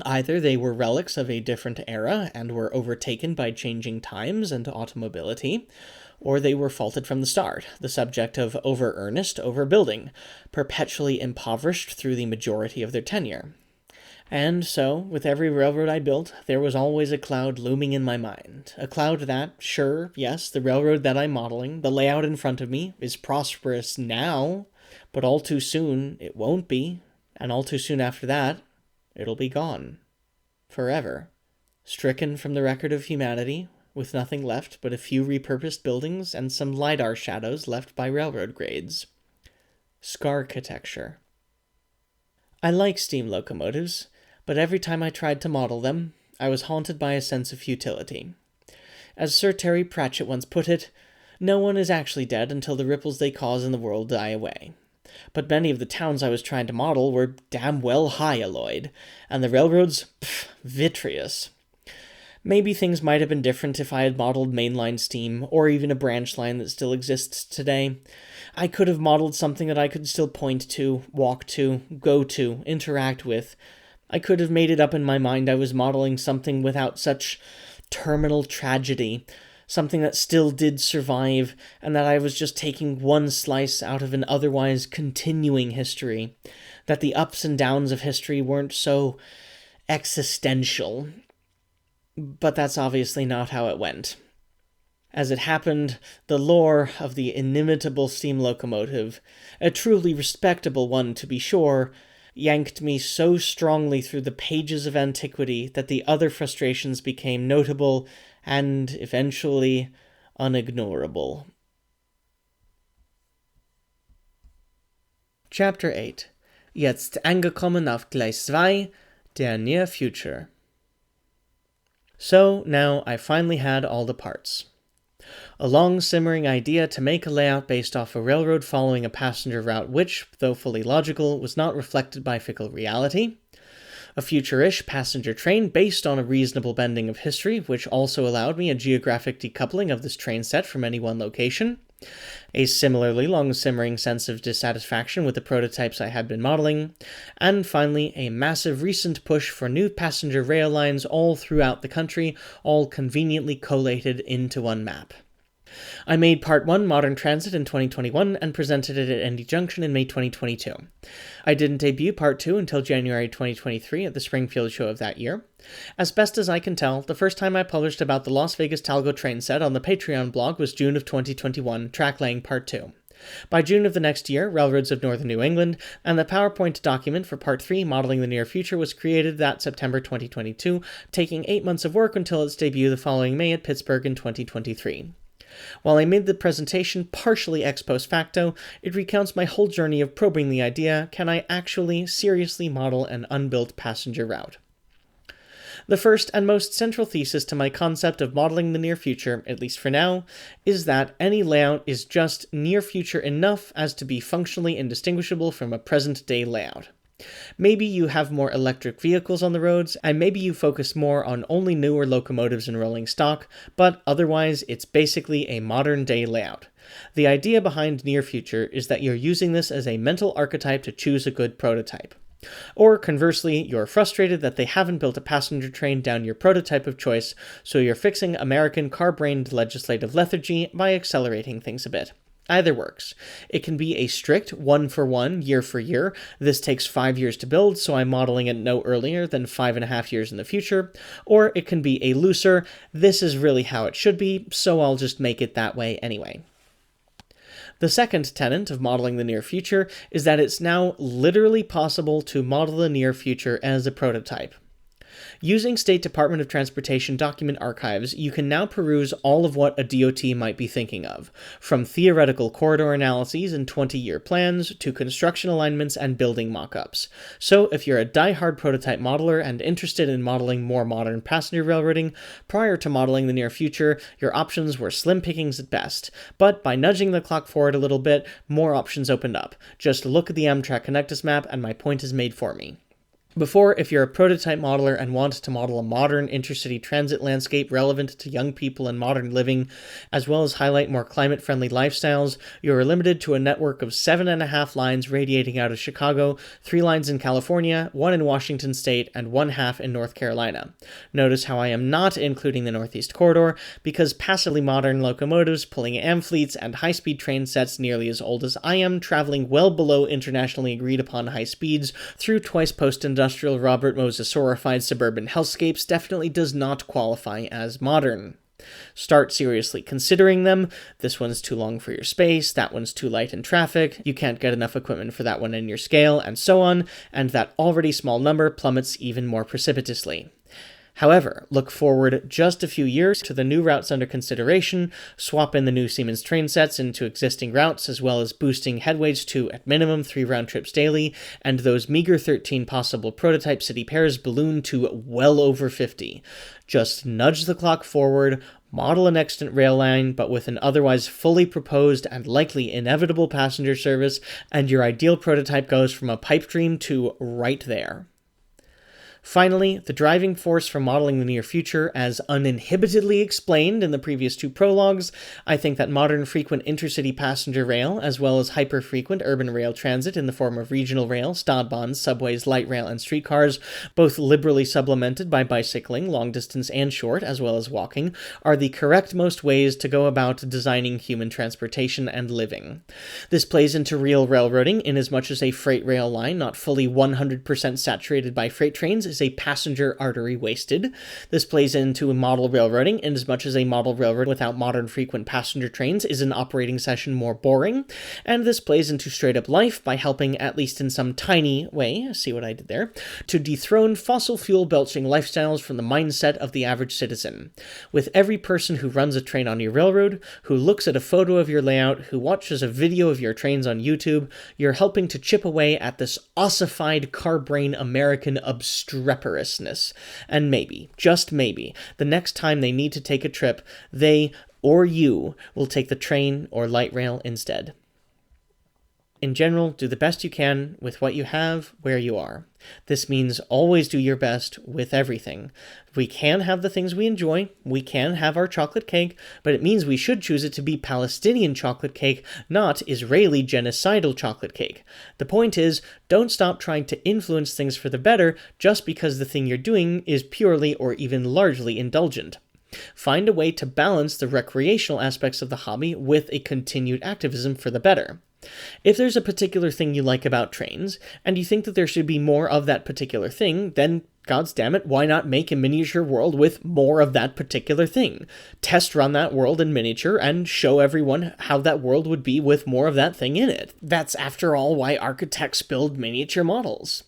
Either they were relics of a different era and were overtaken by changing times and automobility, or they were faulted from the start, the subject of over-earnest overbuilding, perpetually impoverished through the majority of their tenure. And so, with every railroad I built, there was always a cloud looming in my mind. A cloud that, sure, yes, the railroad that I'm modeling, the layout in front of me, is prosperous now, but all too soon it won't be, and all too soon after that, it'll be gone. Forever. Stricken from the record of humanity, with nothing left but a few repurposed buildings and some LiDAR shadows left by railroad grades. Scarchitecture. I like steam locomotives, but every time I tried to model them, I was haunted by a sense of futility. As Sir Terry Pratchett once put it, no one is actually dead until the ripples they cause in the world die away. But many of the towns I was trying to model were damn well high-alloyed, and the railroads, vitreous. Maybe things might have been different if I had modeled mainline steam, or even a branch line that still exists today. I could have modeled something that I could still point to, walk to, go to, interact with. I could have made it up in my mind I was modeling something without such terminal tragedy, something that still did survive, and that I was just taking one slice out of an otherwise continuing history, that the ups and downs of history weren't so existential. But that's obviously not how it went. As it happened, the lore of the inimitable steam locomotive, a truly respectable one to be sure, yanked me so strongly through the pages of antiquity that the other frustrations became notable and, eventually, unignorable. Chapter 8. Jetzt angekommen auf Gleis 2, der Near Future. So, now I finally had all the parts. A long simmering idea to make a layout based off a railroad following a passenger route which, though fully logical, was not reflected by fickle reality. A future-ish passenger train based on a reasonable bending of history, which also allowed me a geographic decoupling of this train set from any one location. A similarly long-simmering sense of dissatisfaction with the prototypes I had been modeling. And finally, a massive recent push for new passenger rail lines all throughout the country, all conveniently collated into one map. I made Part 1 Modern Transit in 2021 and presented it at Indy Junction in May 2022. I didn't debut Part 2 until January 2023 at the Springfield show of that year. As best as I can tell, the first time I published about the Las Vegas Talgo train set on the Patreon blog was June of 2021, Track Laying Part 2. By June of the next year, Railroads of Northern New England, and the PowerPoint document for Part 3, Modeling the Near Future, was created that September 2022, taking 8 months of work until its debut the following May at Pittsburgh in 2023. While I made the presentation partially ex post facto, it recounts my whole journey of probing the idea, can I actually seriously model an unbuilt passenger route? The first and most central thesis to my concept of modeling the near future, at least for now, is that any layout is just near future enough as to be functionally indistinguishable from a present-day layout. Maybe you have more electric vehicles on the roads, and maybe you focus more on only newer locomotives and rolling stock, but otherwise it's basically a modern-day layout. The idea behind near future is that you're using this as a mental archetype to choose a good prototype. Or conversely, you're frustrated that they haven't built a passenger train down your prototype of choice, so you're fixing American car-brained legislative lethargy by accelerating things a bit. Either works. It can be a strict 1-for-1, year-for-year. This takes 5 years to build, so I'm modeling it no earlier than 5.5 years in the future. Or it can be a looser, this is really how it should be, so I'll just make it that way anyway. The second tenet of modeling the near future is that it's now literally possible to model the near future as a prototype. Using State Department of Transportation document archives, you can now peruse all of what a DOT might be thinking of, from theoretical corridor analyses and 20-year plans to construction alignments and building mock-ups. So if you're a die-hard prototype modeler and interested in modeling more modern passenger railroading, prior to modeling the near future, your options were slim pickings at best. But by nudging the clock forward a little bit, more options opened up. Just look at the Amtrak Connectus map and my point is made for me. Before, if you're a prototype modeler and want to model a modern intercity transit landscape relevant to young people and modern living, as well as highlight more climate-friendly lifestyles, you are limited to a network of 7.5 lines radiating out of Chicago, 3 lines in California, 1 in Washington State, and 1/2 in North Carolina. Notice how I am not including the Northeast Corridor, because passively modern locomotives pulling fleets and high-speed train sets nearly as old as I am, traveling well below internationally agreed-upon high speeds through twice post-industrial Robert Moses-orified suburban hellscapes definitely does not qualify as modern. Start seriously considering them. This one's too long for your space, that one's too light in traffic, you can't get enough equipment for that one in your scale, and so on, and that already small number plummets even more precipitously. However, look forward just a few years to the new routes under consideration, swap in the new Siemens train sets into existing routes, as well as boosting headweights to, at minimum, 3 round trips daily, and those meager 13 possible prototype city pairs balloon to well over 50. Just nudge the clock forward, model an extant rail line, but with an otherwise fully proposed and likely inevitable passenger service, and your ideal prototype goes from a pipe dream to right there. Finally, the driving force for modeling the near future, as uninhibitedly explained in the previous 2 prologues, I think that modern frequent intercity passenger rail, as well as hyper-frequent urban rail transit in the form of regional rail, Stadtbahns, subways, light rail, and streetcars, both liberally supplemented by bicycling, long distance and short, as well as walking, are the correct most ways to go about designing human transportation and living. This plays into real railroading, inasmuch as a freight rail line not fully 100% saturated by freight trains is a passenger artery wasted. This plays into model railroading, inasmuch as a model railroad without modern frequent passenger trains is an operating session more boring. And this plays into straight-up life by helping, at least in some tiny way, see what I did there, to dethrone fossil fuel-belching lifestyles from the mindset of the average citizen. With every person who runs a train on your railroad, who looks at a photo of your layout, who watches a video of your trains on YouTube, you're helping to chip away at this ossified car-brain American obstreperousness. And maybe, just maybe, the next time they need to take a trip, they, or you, will take the train or light rail instead. In general, do the best you can with what you have, where you are. This means always do your best with everything. We can have the things we enjoy, we can have our chocolate cake, but it means we should choose it to be Palestinian chocolate cake, not Israeli genocidal chocolate cake. The point is, don't stop trying to influence things for the better just because the thing you're doing is purely or even largely indulgent. Find a way to balance the recreational aspects of the hobby with a continued activism for the better. If there's a particular thing you like about trains, and you think that there should be more of that particular thing, then goddammit, why not make a miniature world with more of that particular thing? Test run that world in miniature and show everyone how that world would be with more of that thing in it. That's, after all, why architects build miniature models.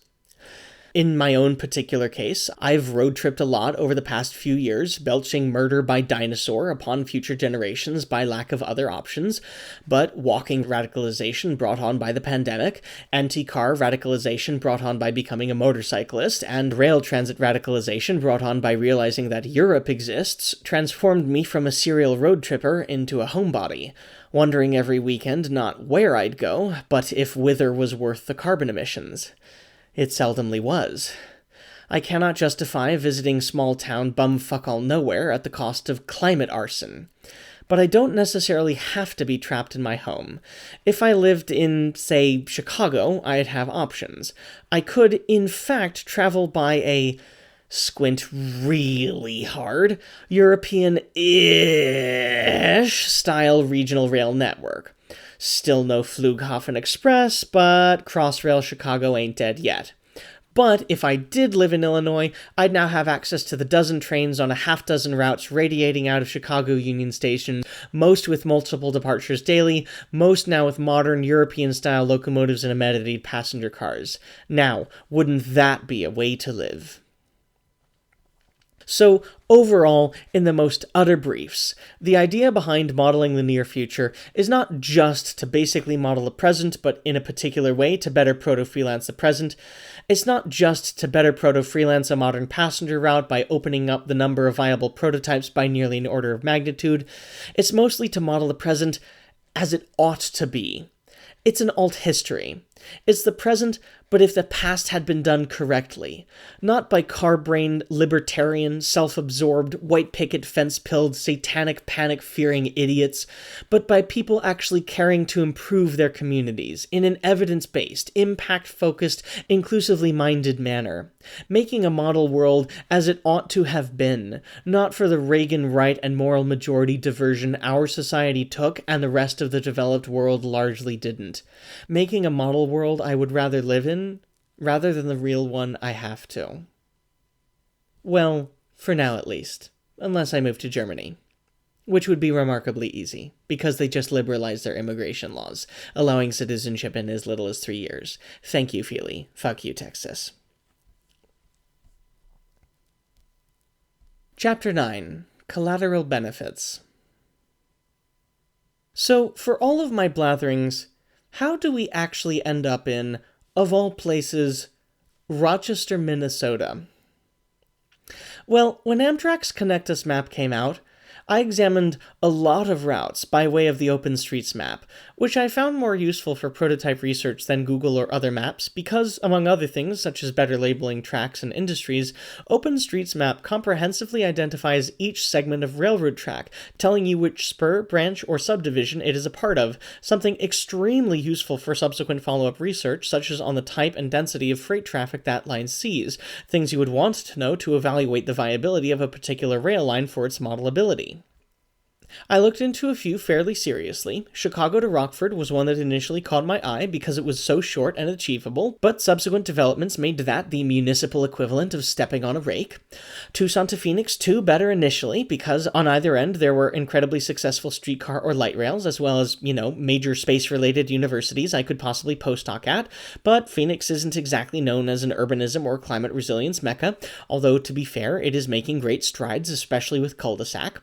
In my own particular case, I've road-tripped a lot over the past few years, belching murder by dinosaur upon future generations by lack of other options, but walking radicalization brought on by the pandemic, anti-car radicalization brought on by becoming a motorcyclist, and rail transit radicalization brought on by realizing that Europe exists transformed me from a serial road tripper into a homebody, wondering every weekend not where I'd go, but if whither was worth the carbon emissions. It seldomly was. I cannot justify visiting small-town bumfuck-all-nowhere at the cost of climate arson. But I don't necessarily have to be trapped in my home. If I lived in, say, Chicago, I'd have options. I could, in fact, travel by a, squint really hard, European-ish style regional rail network. Still no Flughafen Express, but Crossrail Chicago ain't dead yet. But if I did live in Illinois, I'd now have access to the dozen trains on a half-dozen routes radiating out of Chicago Union Station, most with multiple departures daily, most now with modern European-style locomotives and amenities passenger cars. Now, wouldn't that be a way to live? So, overall, in the most utter briefs, the idea behind modeling the near future is not just to basically model the present, but in a particular way to better proto-freelance the present. It's not just to better proto-freelance a modern passenger route by opening up the number of viable prototypes by nearly an order of magnitude. It's mostly to model the present as it ought to be. It's an alt history. It's the present, but if the past had been done correctly. Not by car-brained, libertarian, self-absorbed, white picket fence-pilled, satanic panic-fearing idiots, but by people actually caring to improve their communities in an evidence-based, impact-focused, inclusively-minded manner. Making a model world as it ought to have been, not for the Reagan right and moral majority diversion our society took and the rest of the developed world largely didn't. Making a model world I would rather live in, rather than the real one I have to. Well, for now at least, unless I move to Germany. Which would be remarkably easy, because they just liberalized their immigration laws, allowing citizenship in as little as 3 years. Thank you, Feely. Fuck you, Texas. Chapter 9. Collateral Benefits. So, for all of my blatherings, how do we actually end up in, of all places, Rochester, Minnesota? Well, when Amtrak's Connect Us map came out, I examined a lot of routes by way of the OpenStreetMap, which I found more useful for prototype research than Google or other maps because, among other things, such as better labeling tracks and industries, OpenStreetMap comprehensively identifies each segment of railroad track, telling you which spur, branch, or subdivision it is a part of, something extremely useful for subsequent follow-up research, such as on the type and density of freight traffic that line sees, things you would want to know to evaluate the viability of a particular rail line for its modelability. I looked into a few fairly seriously. Chicago to Rockford was one that initially caught my eye because it was so short and achievable, but subsequent developments made that the municipal equivalent of stepping on a rake. Tucson to Phoenix, too, better initially, because on either end there were incredibly successful streetcar or light rails, as well as, major space-related universities I could possibly postdoc at, but Phoenix isn't exactly known as an urbanism or climate resilience mecca, although, to be fair, it is making great strides, especially with cul-de-sac.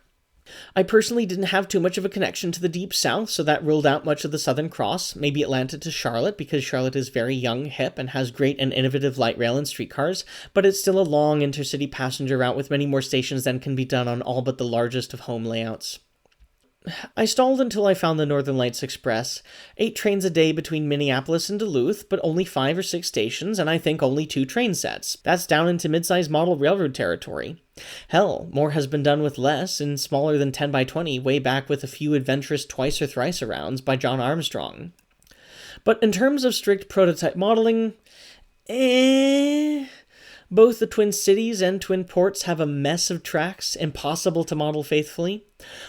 I personally didn't have too much of a connection to the Deep South, so that ruled out much of the Southern Cross, maybe Atlanta to Charlotte, because Charlotte is very young, hip, and has great and innovative light rail and streetcars, but it's still a long intercity passenger route with many more stations than can be done on all but the largest of home layouts. I stalled until I found the Northern Lights Express. 8 trains a day between Minneapolis and Duluth, but only 5 or 6 stations, and I think only 2 train sets. That's down into mid-size model railroad territory. Hell, more has been done with less, in smaller than 10 by 20, way back with a few adventurous twice or thrice arounds by John Armstrong. But in terms of strict prototype modeling, both the Twin Cities and Twin Ports have a mess of tracks, impossible to model faithfully.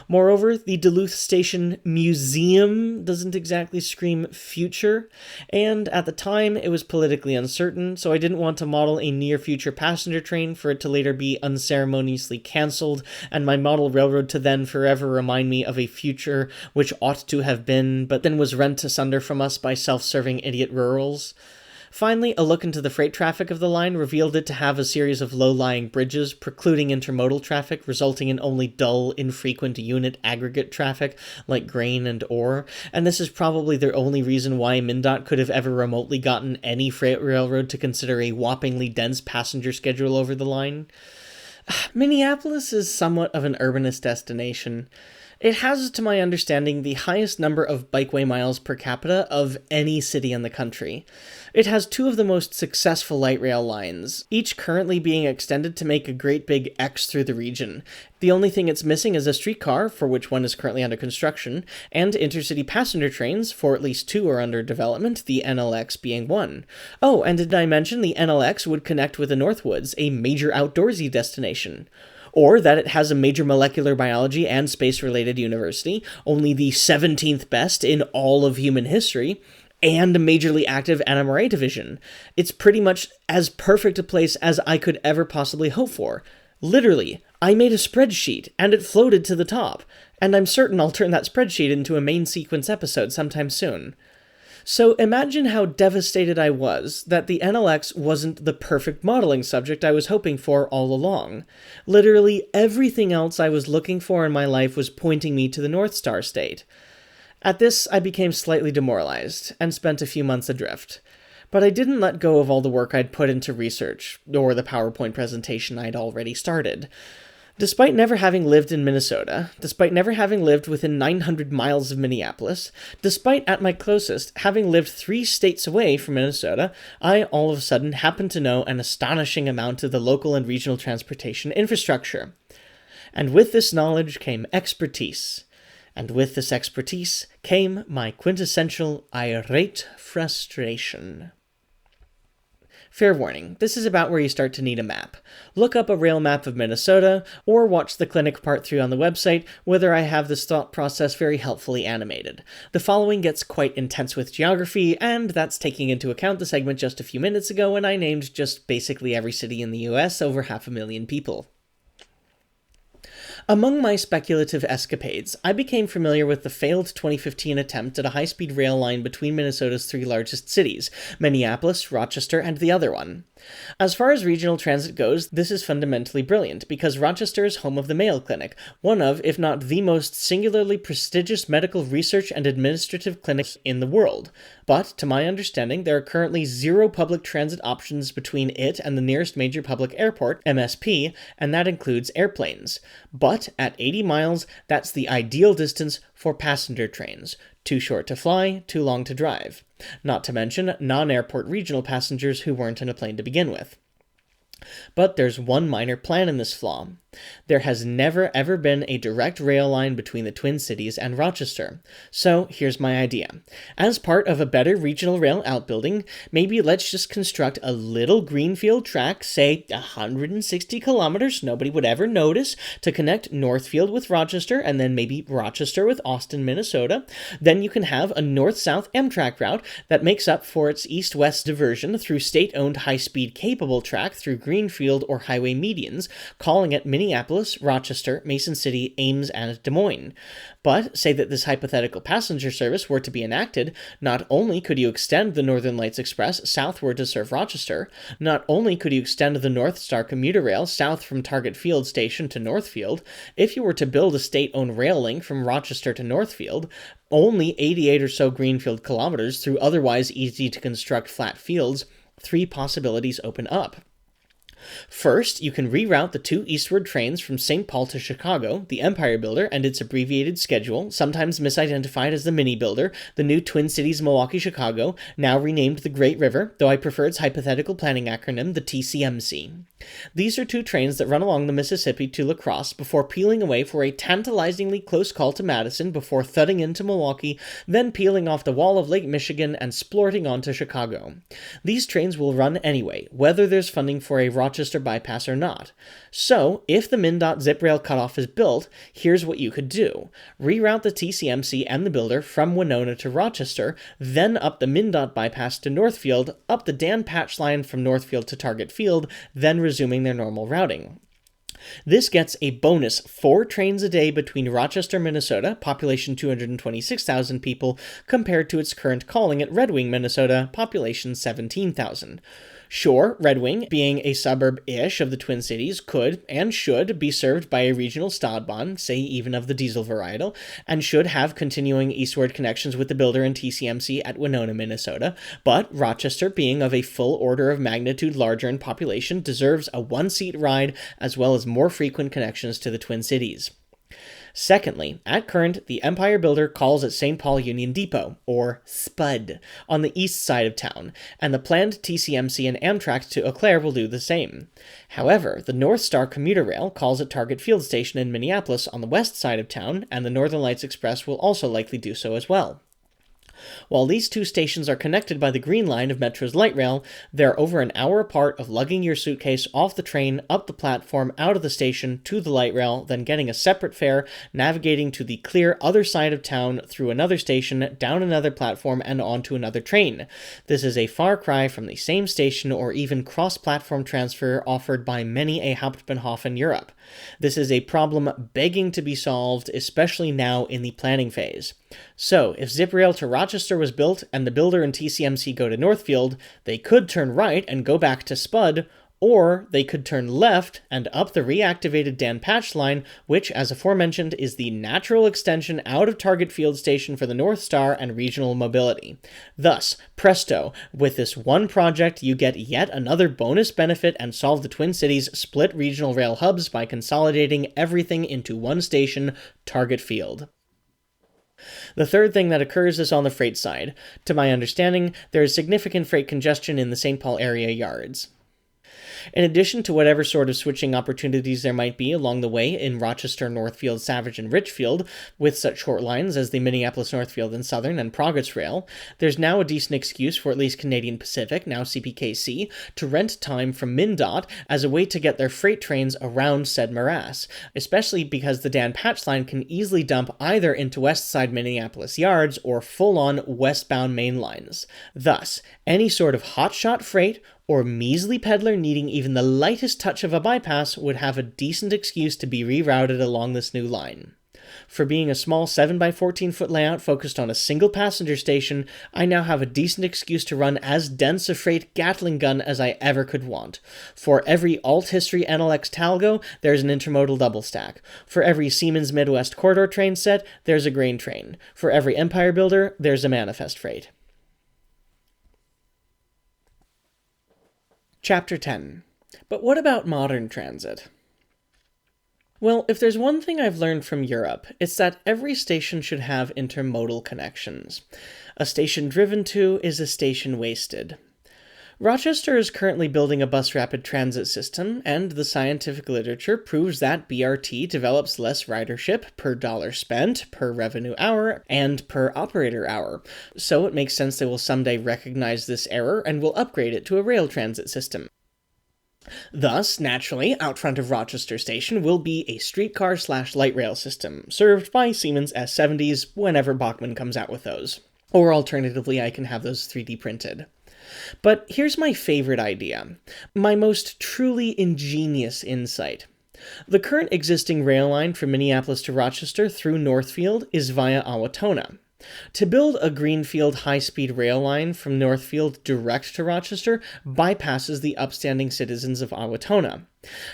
Moreover, the Duluth Station Museum doesn't exactly scream future, and at the time it was politically uncertain, so I didn't want to model a near-future passenger train for it to later be unceremoniously cancelled, and my model railroad to then forever remind me of a future which ought to have been, but then was rent asunder from us by self-serving idiot rurals. Finally, a look into the freight traffic of the line revealed it to have a series of low-lying bridges precluding intermodal traffic, resulting in only dull, infrequent unit aggregate traffic like grain and ore, and this is probably the only reason why MnDOT could have ever remotely gotten any freight railroad to consider a whoppingly dense passenger schedule over the line. Minneapolis is somewhat of an urbanist destination. It has, to my understanding, the highest number of bikeway miles per capita of any city in the country. It has two of the most successful light rail lines, each currently being extended to make a great big X through the region. The only thing it's missing is a streetcar, for which one is currently under construction, and intercity passenger trains, for at least two are under development, the NLX being one. Oh, and did I mention the NLX would connect with the Northwoods, a major outdoorsy destination? Or that it has a major molecular biology and space-related university, only the 17th best in all of human history, and a majorly active NMRA division. It's pretty much as perfect a place as I could ever possibly hope for. Literally, I made a spreadsheet, and it floated to the top, and I'm certain I'll turn that spreadsheet into a main sequence episode sometime soon. So imagine how devastated I was that the NLX wasn't the perfect modeling subject I was hoping for all along. Literally everything else I was looking for in my life was pointing me to the North Star State. At this, I became slightly demoralized, and spent a few months adrift. But I didn't let go of all the work I'd put into research, or the PowerPoint presentation I'd already started. Despite never having lived in Minnesota, despite never having lived within 900 miles of Minneapolis, despite at my closest having lived 3 states away from Minnesota, I all of a sudden happened to know an astonishing amount of the local and regional transportation infrastructure. And with this knowledge came expertise. And with this expertise came my quintessential irate frustration. Fair warning, this is about where you start to need a map. Look up a rail map of Minnesota, or watch the clinic part 3 on the website, whether I have this thought process very helpfully animated. The following gets quite intense with geography, and that's taking into account the segment just a few minutes ago when I named just basically every city in the US over 500,000 people. Among my speculative escapades, I became familiar with the failed 2015 attempt at a high-speed rail line between Minnesota's 3 largest cities, Minneapolis, Rochester, and the other one. As far as regional transit goes, this is fundamentally brilliant, because Rochester is home of the Mayo Clinic, one of, if not the most singularly prestigious medical research and administrative clinics in the world. But, to my understanding, there are currently 0 public transit options between it and the nearest major public airport, MSP, and that includes airplanes. But, at 80 miles, that's the ideal distance for passenger trains. Too short to fly, too long to drive. Not to mention non-airport regional passengers who weren't in a plane to begin with. But there's one minor plan in this flaw. There has never ever been a direct rail line between the Twin Cities and Rochester. So here's my idea. As part of a better regional rail outbuilding, maybe let's just construct a little greenfield track, say 160 kilometers, nobody would ever notice, to connect Northfield with Rochester, and then maybe Rochester with Austin, Minnesota. Then you can have a north-south Amtrak route that makes up for its east-west diversion through state-owned high-speed capable track through greenfield or highway medians, calling it Minneapolis, Rochester, Mason City, Ames, and Des Moines. But say that this hypothetical passenger service were to be enacted, not only could you extend the Northern Lights Express southward to serve Rochester, not only could you extend the North Star commuter rail south from Target Field Station to Northfield, if you were to build a state-owned rail link from Rochester to Northfield, only 88 or so greenfield kilometers through otherwise easy-to-construct flat fields, 3 possibilities open up. First, you can reroute the 2 eastward trains from St. Paul to Chicago, the Empire Builder and its abbreviated schedule, sometimes misidentified as the Mini Builder, the new Twin Cities Milwaukee-Chicago, now renamed the Great River, though I prefer its hypothetical planning acronym, the TCMC. These are 2 trains that run along the Mississippi to La Crosse before peeling away for a tantalizingly close call to Madison before thudding into Milwaukee, then peeling off the wall of Lake Michigan and splorting onto Chicago. These trains will run anyway, whether there's funding for a Rochester bypass or not. So, if the MnDOT zip rail cutoff is built, here's what you could do. Reroute the TCMC and the Builder from Winona to Rochester, then up the MnDOT bypass to Northfield, up the Dan Patch line from Northfield to Target Field, then resuming their normal routing. This gets a bonus 4 trains a day between Rochester, Minnesota, population 226,000 people, compared to its current calling at Red Wing, Minnesota, population 17,000. Sure, Red Wing, being a suburb-ish of the Twin Cities, could and should be served by a regional Stadtbahn, say even of the diesel varietal, and should have continuing eastward connections with the builder and TCMC at Winona, Minnesota, but Rochester, being of a full order of magnitude larger in population, deserves a one-seat ride as well as more frequent connections to the Twin Cities. Secondly, at current, the Empire Builder calls at St. Paul Union Depot, or SPUD, on the east side of town, and the planned TCMC and Amtrak to Eau Claire will do the same. However, the North Star Commuter Rail calls at Target Field Station in Minneapolis on the west side of town, and the Northern Lights Express will also likely do so as well. While these two stations are connected by the Green Line of Metro's light rail, they're over an hour apart of lugging your suitcase off the train, up the platform, out of the station, to the light rail, then getting a separate fare, navigating to the clear other side of town, through another station, down another platform, and onto another train. This is a far cry from the same station or even cross-platform transfer offered by many a Hauptbahnhof in Europe. This is a problem begging to be solved, especially now in the planning phase. So, if ZipRail to Rochester was built and the builder and TCMC go to Northfield, they could turn right and go back to Spud, or they could turn left and up the reactivated Dan Patch line, which, as aforementioned, is the natural extension out of Target Field Station for the North Star and regional mobility. Thus, presto, with this one project, you get yet another bonus benefit and solve the Twin Cities' split regional rail hubs by consolidating everything into one station, Target Field. The third thing that occurs is on the freight side. To my understanding, there is significant freight congestion in the St. Paul area yards. In addition to whatever sort of switching opportunities there might be along the way in Rochester, Northfield, Savage, and Richfield, with such short lines as the Minneapolis, Northfield, and Southern, and Progress Rail, there's now a decent excuse for at least Canadian Pacific, now CPKC, to rent time from MnDOT as a way to get their freight trains around said morass, especially because the Dan Patch line can easily dump either into West Side Minneapolis yards or full-on westbound main lines. Thus, any sort of hotshot freight or measly peddler needing even the lightest touch of a bypass would have a decent excuse to be rerouted along this new line. For being a small 7x14-foot layout focused on a single passenger station, I now have a decent excuse to run as dense a freight Gatling gun as I ever could want. For every alt-history NLX Talgo, there's an intermodal double stack. For every Siemens Midwest corridor train set, there's a grain train. For every Empire Builder, there's a manifest freight. Chapter 10. But what about modern transit? Well, if there's one thing I've learned from Europe, it's that every station should have intermodal connections. A station driven to is a station wasted. Rochester is currently building a bus rapid transit system, and the scientific literature proves that BRT develops less ridership per dollar spent, per revenue hour, and per operator hour. So it makes sense they will someday recognize this error and will upgrade it to a rail transit system. Thus, naturally, out front of Rochester Station will be a streetcar/light rail system, served by Siemens S70s whenever Bachmann comes out with those. Or alternatively, I can have those 3D printed. But here's my favorite idea, my most truly ingenious insight. The current existing rail line from Minneapolis to Rochester through Northfield is via Owatonna. To build a greenfield high-speed rail line from Northfield direct to Rochester bypasses the upstanding citizens of Owatonna.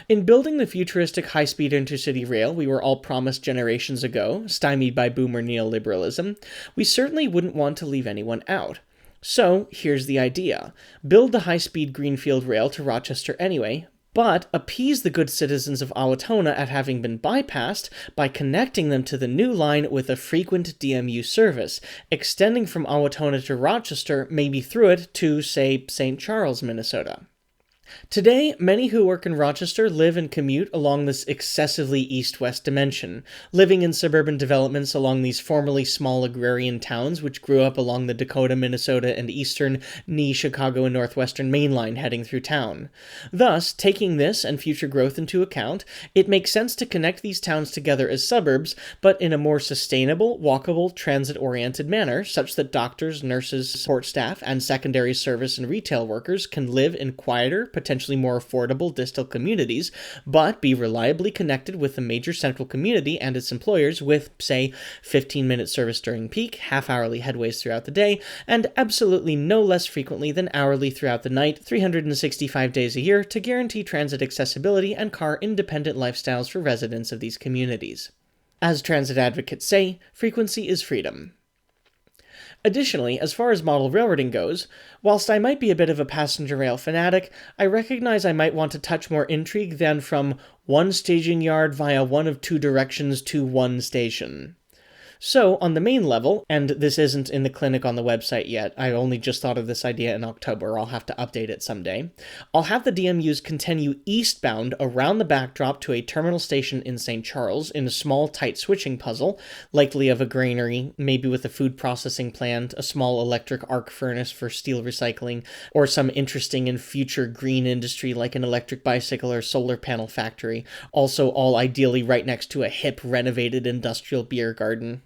In building the futuristic high-speed intercity rail we were all promised generations ago, stymied by boomer neoliberalism, we certainly wouldn't want to leave anyone out. So, here's the idea. Build the high-speed greenfield rail to Rochester anyway, but appease the good citizens of Owatonna at having been bypassed by connecting them to the new line with a frequent DMU service, extending from Owatonna to Rochester, maybe through it to, say, St. Charles, Minnesota. Today, many who work in Rochester live and commute along this excessively east-west dimension, living in suburban developments along these formerly small agrarian towns which grew up along the Dakota, Minnesota, and eastern knee Chicago and Northwestern Main Line heading through town. Thus, taking this and future growth into account, it makes sense to connect these towns together as suburbs, but in a more sustainable, walkable, transit-oriented manner, such that doctors, nurses, support staff, and secondary service and retail workers can live in quieter, potentially more affordable distal communities, but be reliably connected with the major central community and its employers with, say, 15-minute service during peak, half-hourly headways throughout the day, and absolutely no less frequently than hourly throughout the night, 365 days a year, to guarantee transit accessibility and car-independent lifestyles for residents of these communities. As transit advocates say, frequency is freedom. Additionally, as far as model railroading goes, whilst I might be a bit of a passenger rail fanatic, I recognize I might want to touch more intrigue than from one staging yard via one of two directions to one station. So, on the main level, and this isn't in the clinic on the website yet, I only just thought of this idea in October, I'll have to update it someday, I'll have the DMUs continue eastbound around the backdrop to a terminal station in St. Charles in a small, tight switching puzzle, likely of a granary, maybe with a food processing plant, a small electric arc furnace for steel recycling, or some interesting and future green industry like an electric bicycle or solar panel factory, also all ideally right next to a hip, renovated industrial beer garden.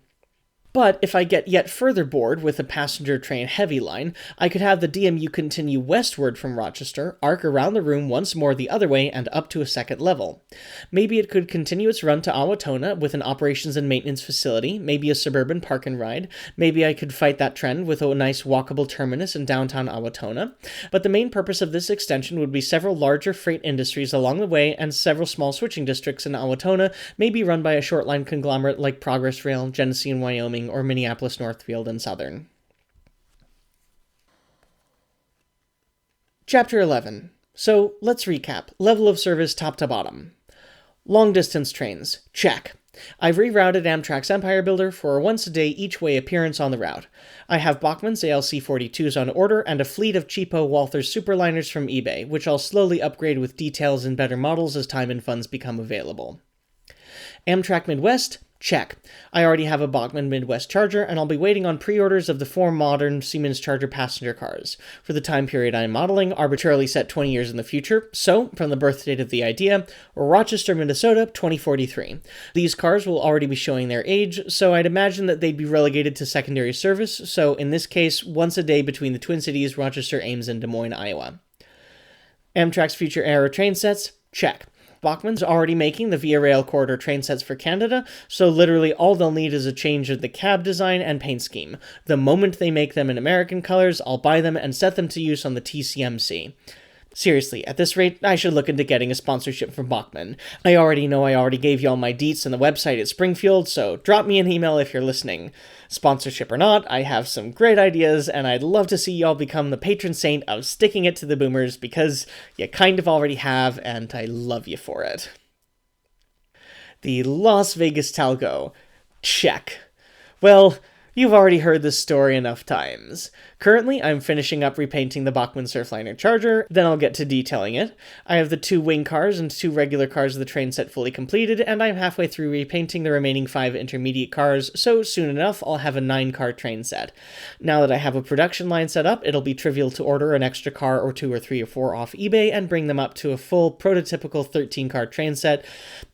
But if I get yet further bored with a passenger train heavy line, I could have the DMU continue westward from Rochester, arc around the room once more the other way and up to a second level. Maybe it could continue its run to Owatonna with an operations and maintenance facility, maybe a suburban park and ride, maybe I could fight that trend with a nice walkable terminus in downtown Owatonna, but the main purpose of this extension would be several larger freight industries along the way and several small switching districts in Owatonna, maybe run by a short line conglomerate like Progress Rail, Genesee and Wyoming, or Minneapolis, Northfield, and Southern. Chapter 11. So, let's recap. Level of service top to bottom. Long-distance trains. Check. I've rerouted Amtrak's Empire Builder for a once-a-day each-way appearance on the route. I have Bachmann's ALC-42s on order and a fleet of cheapo Walthers Superliners from eBay, which I'll slowly upgrade with details and better models as time and funds become available. Amtrak Midwest. Check. I already have a Bachmann Midwest Charger, and I'll be waiting on pre-orders of the 4 modern Siemens Charger passenger cars. For the time period I'm modeling, arbitrarily set 20 years in the future, so, from the birth date of the idea, Rochester, Minnesota, 2043. These cars will already be showing their age, so I'd imagine that they'd be relegated to secondary service, so in this case, once a day between the Twin Cities, Rochester, Ames, and Des Moines, Iowa. Amtrak's future era train sets? Check. Bachmann's already making the Via Rail Corridor train sets for Canada, so literally all they'll need is a change of the cab design and paint scheme. The moment they make them in American colors, I'll buy them and set them to use on the TCMC. Seriously, at this rate, I should look into getting a sponsorship from Bachmann. I already know I already gave y'all my deets on the website at Springfield, so drop me an email if you're listening. Sponsorship or not, I have some great ideas, and I'd love to see y'all become the patron saint of sticking it to the boomers, because you kind of already have, and I love you for it. The Las Vegas Talgo. Check. Well, you've already heard this story enough times. Currently, I'm finishing up repainting the Bachmann Surfliner Charger, then I'll get to detailing it. I have the 2 wing cars and 2 regular cars of the train set fully completed, and I'm halfway through repainting the remaining 5 intermediate cars, so soon enough I'll have a 9-car train set. Now that I have a production line set up, it'll be trivial to order an extra car or 2 or 3 or 4 off eBay and bring them up to a full prototypical 13-car train set,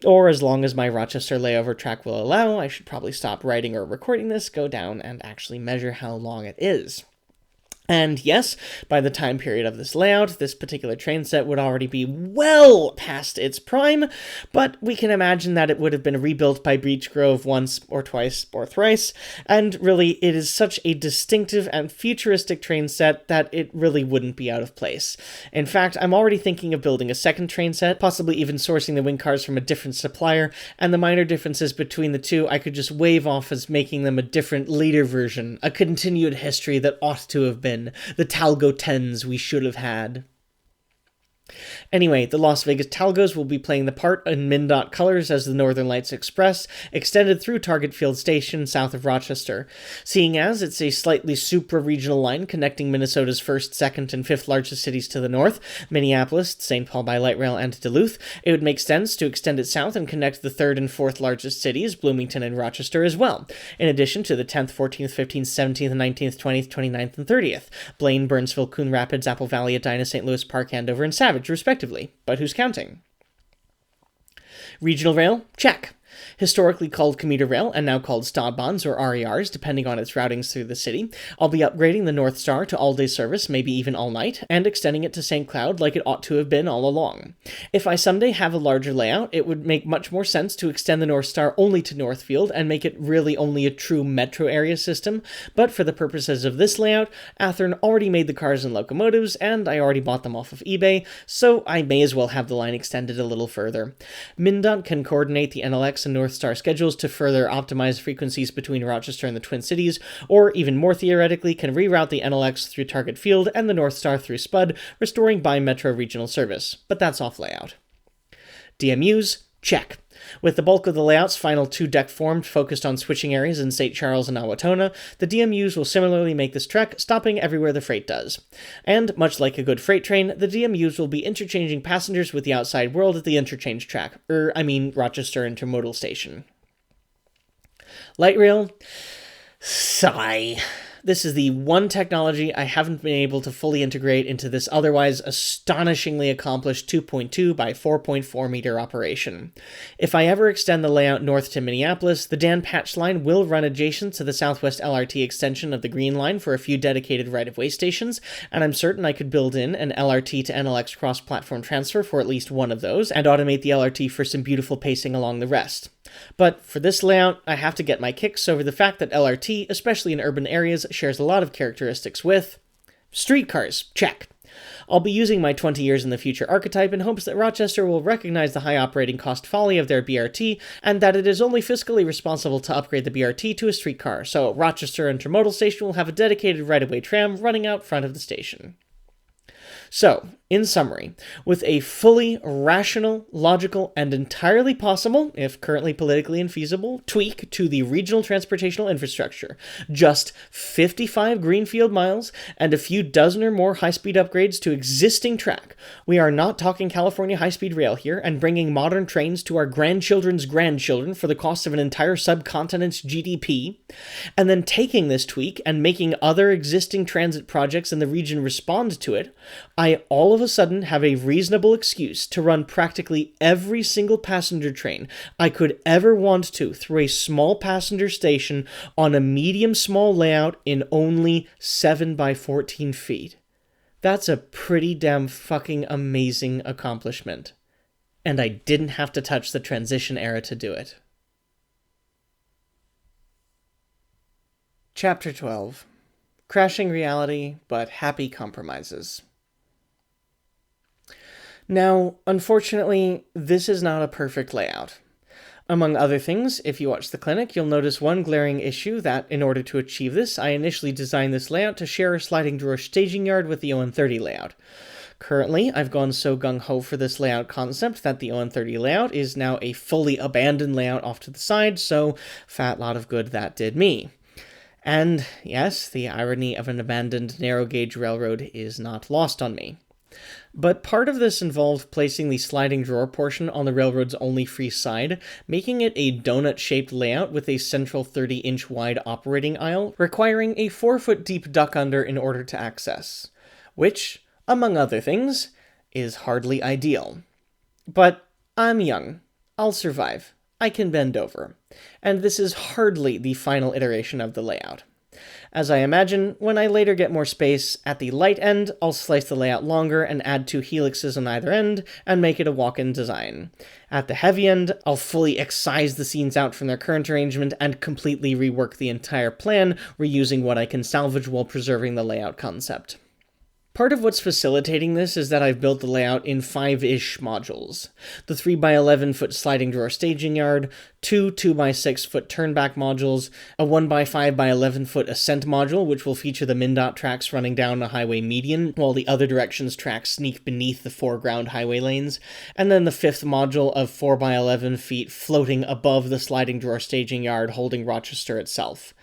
or as long as my Rochester layover track will allow. I should probably stop writing or recording this, go down, and actually measure how long it is. And yes, by the time period of this layout, this particular train set would already be well past its prime, but we can imagine that it would have been rebuilt by Beech Grove once or twice or thrice, and really it is such a distinctive and futuristic train set that it really wouldn't be out of place. In fact, I'm already thinking of building a second train set, possibly even sourcing the wing cars from a different supplier, and the minor differences between the two I could just wave off as making them a different, later version, a continued history that ought to have been the Talgo 10s we should have had. Anyway, the Las Vegas Talgos will be playing the part in MnDOT colors as the Northern Lights Express, extended through Target Field Station south of Rochester. Seeing as it's a slightly supra-regional line connecting Minnesota's 1st, 2nd, and 5th largest cities to the north, Minneapolis, St. Paul by light rail, and Duluth, it would make sense to extend it south and connect the 3rd and 4th largest cities, Bloomington and Rochester, as well, in addition to the 10th, 14th, 15th, 17th, 19th, 20th, 29th, and 30th, Blaine, Burnsville, Coon Rapids, Apple Valley, Edina, St. Louis Park, Andover, and Savage, respectively. But who's counting? Regional rail? Check. historically called commuter rail and now called Stadbahns or RERs, depending on its routings through the city. I'll be upgrading the North Star to all-day service, maybe even all night, and extending it to St. Cloud like it ought to have been all along. If I someday have a larger layout, it would make much more sense to extend the North Star only to Northfield and make it really only a true metro area system, but for the purposes of this layout, Athearn already made the cars and locomotives, and I already bought them off of eBay, so I may as well have the line extended a little further. MnDOT can coordinate the NLX and North Star schedules to further optimize frequencies between Rochester and the Twin Cities, or even more theoretically, can reroute the NLX through Target Field and the North Star through Spud, restoring bi-metro regional service. But that's off layout. DMUs? Check. With the bulk of the layout's final 2-deck formed focused on switching areas in St. Charles and Owatonna, the DMUs will similarly make this trek, stopping everywhere the freight does. And, much like a good freight train, the DMUs will be interchanging passengers with the outside world at the interchange track, Rochester Intermodal Station. Light rail? Sigh. This is the one technology I haven't been able to fully integrate into this otherwise astonishingly accomplished 2.2 by 4.4 meter operation. If I ever extend the layout north to Minneapolis, the Dan Patch line will run adjacent to the Southwest LRT extension of the Green Line for a few dedicated right-of-way stations, and I'm certain I could build in an LRT to NLX cross-platform transfer for at least one of those, and automate the LRT for some beautiful pacing along the rest. But for this layout, I have to get my kicks over the fact that LRT, especially in urban areas, shares a lot of characteristics with streetcars. Check. I'll be using my 20 years in the future archetype in hopes that Rochester will recognize the high operating cost folly of their BRT, and that it is only fiscally responsible to upgrade the BRT to a streetcar, so Rochester Intermodal Station will have a dedicated right-of-way tram running out front of the station. So, in summary, with a fully rational, logical, and entirely possible, if currently politically infeasible, tweak to the regional transportational infrastructure, just 55 greenfield miles, and a few dozen or more high-speed upgrades to existing track, we are not talking California high-speed rail here, and bringing modern trains to our grandchildren's grandchildren for the cost of an entire subcontinent's GDP, and then taking this tweak and making other existing transit projects in the region respond to it, I all of a sudden have a reasonable excuse to run practically every single passenger train I could ever want to through a small passenger station on a medium-small layout in only 7 by 14 feet. That's a pretty damn fucking amazing accomplishment. And I didn't have to touch the transition era to do it. Chapter 12. Crashing reality, but happy compromises. Now, unfortunately, this is not a perfect layout. Among other things, if you watch the clinic, you'll notice one glaring issue that, in order to achieve this, I initially designed this layout to share a sliding drawer staging yard with the ON30 layout. Currently, I've gone so gung-ho for this layout concept that the ON30 layout is now a fully abandoned layout off to the side, so fat lot of good that did me. And, yes, the irony of an abandoned narrow-gauge railroad is not lost on me. But part of this involved placing the sliding drawer portion on the railroad's only free side, making it a donut-shaped layout with a central 30-inch wide operating aisle, requiring a 4-foot deep duck under in order to access. Which, among other things, is hardly ideal. But I'm young. I'll survive. I can bend over. And this is hardly the final iteration of the layout. As I imagine, when I later get more space, at the light end, I'll slice the layout longer and add 2 helixes on either end, and make it a walk-in design. At the heavy end, I'll fully excise the scenes out from their current arrangement and completely rework the entire plan, reusing what I can salvage while preserving the layout concept. Part of what's facilitating this is that I've built the layout in 5-ish modules. The 3x11-foot sliding drawer staging yard, 2 2x6-foot turnback modules, a 1x5x11-foot ascent module, which will feature the MnDOT tracks running down a highway median, while the other direction's tracks sneak beneath the foreground highway lanes, and then the 5th module of 4x11 feet floating above the sliding drawer staging yard holding Rochester itself.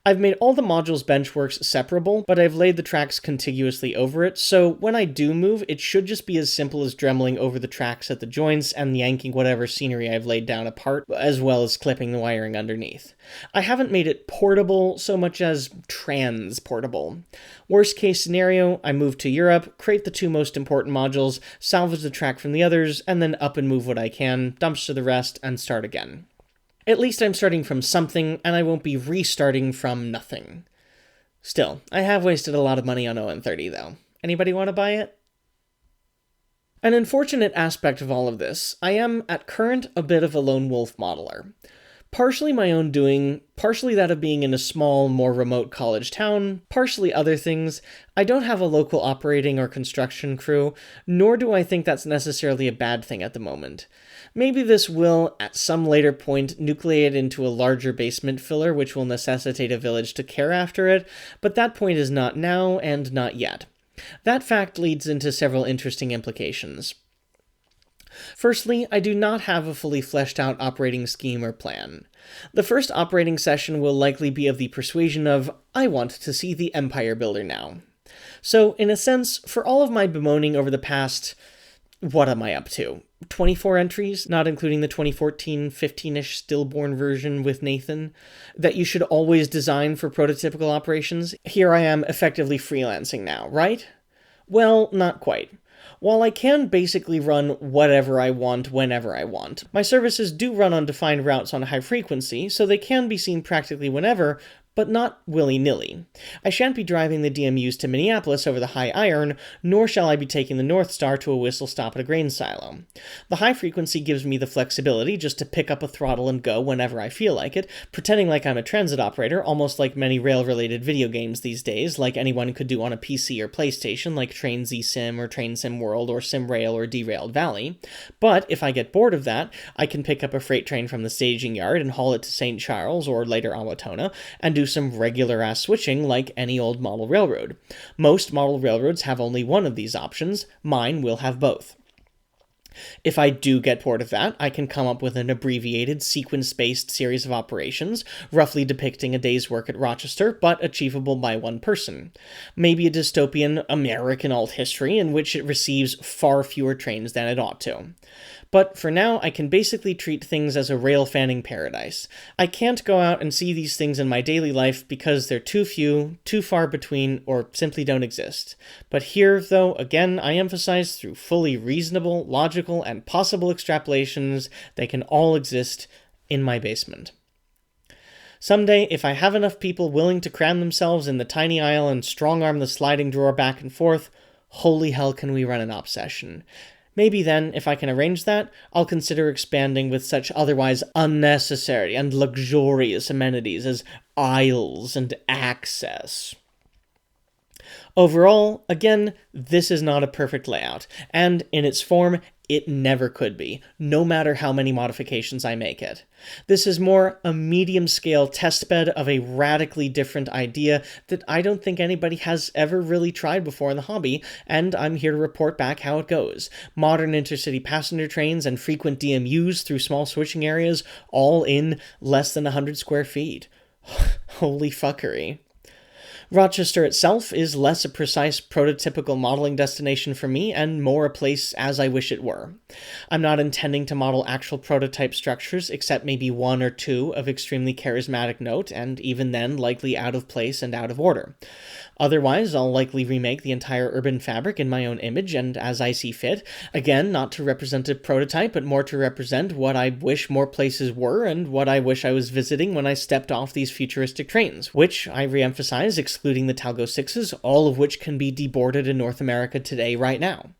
I've made all the modules' benchworks separable, but I've laid the tracks contiguously over it, so when I do move, it should just be as simple as dremeling over the tracks at the joints and yanking whatever scenery I've laid down apart, as well as clipping the wiring underneath. I haven't made it portable so much as transportable. Worst case scenario, I move to Europe, create the 2 most important modules, salvage the track from the others, and then up and move what I can, dumpster the rest, and start again. At least I'm starting from something, and I won't be restarting from nothing. Still, I have wasted a lot of money on ON30 though. Anybody want to buy it? An unfortunate aspect of all of this, I am, at current, a bit of a lone wolf modeler. Partially my own doing, partially that of being in a small, more remote college town, partially other things. I don't have a local operating or construction crew, nor do I think that's necessarily a bad thing at the moment. Maybe this will, at some later point, nucleate into a larger basement filler which will necessitate a village to care after it, but that point is not now and not yet. That fact leads into several interesting implications. Firstly, I do not have a fully fleshed out operating scheme or plan. The first operating session will likely be of the persuasion of, I want to see the Empire Builder now. So, in a sense, for all of my bemoaning over the past, what am I up to? 24 entries, not including the 2014, 15-ish stillborn version with Nathan, that you should always design for prototypical operations, here I am effectively freelancing now, right? Well, not quite. While I can basically run whatever I want whenever I want, my services do run on defined routes on high frequency, so they can be seen practically whenever, but not willy-nilly. I shan't be driving the DMUs to Minneapolis over the High Iron, nor shall I be taking the North Star to a whistle stop at a grain silo. The high frequency gives me the flexibility just to pick up a throttle and go whenever I feel like it, pretending like I'm a transit operator, almost like many rail-related video games these days, like anyone could do on a PC or PlayStation, like Train Z Sim or Train Sim World or Sim Rail or Derailed Valley. But if I get bored of that, I can pick up a freight train from the staging yard and haul it to St. Charles or later Awatona, and do some regular-ass switching like any old model railroad. Most model railroads have only one of these options. Mine will have both. If I do get bored of that, I can come up with an abbreviated, sequence-based series of operations, roughly depicting a day's work at Rochester, but achievable by one person. Maybe a dystopian American alt history in which it receives far fewer trains than it ought to. But for now, I can basically treat things as a rail-fanning paradise. I can't go out and see these things in my daily life because they're too few, too far between, or simply don't exist. But here, though, again, I emphasize through fully reasonable, logical, and possible extrapolations, they can all exist in my basement. Someday, if I have enough people willing to cram themselves in the tiny aisle and strong-arm the sliding drawer back and forth, holy hell can we run an op session. Maybe then, if I can arrange that, I'll consider expanding with such otherwise unnecessary and luxurious amenities as aisles and access. Overall, again, this is not a perfect layout, and in its form, it never could be, no matter how many modifications I make it. This is more a medium-scale testbed of a radically different idea that I don't think anybody has ever really tried before in the hobby, and I'm here to report back how it goes. Modern intercity passenger trains and frequent DMUs through small switching areas, all in less than 100 square feet. Holy fuckery. Rochester itself is less a precise prototypical modeling destination for me and more a place as I wish it were. I'm not intending to model actual prototype structures except maybe one or two of extremely charismatic note, and even then likely out of place and out of order. Otherwise, I'll likely remake the entire urban fabric in my own image and as I see fit, again, not to represent a prototype, but more to represent what I wish more places were and what I wish I was visiting when I stepped off these futuristic trains, which, I re-emphasize, excluding the Talgo 6s, all of which can be deboarded in North America today right now.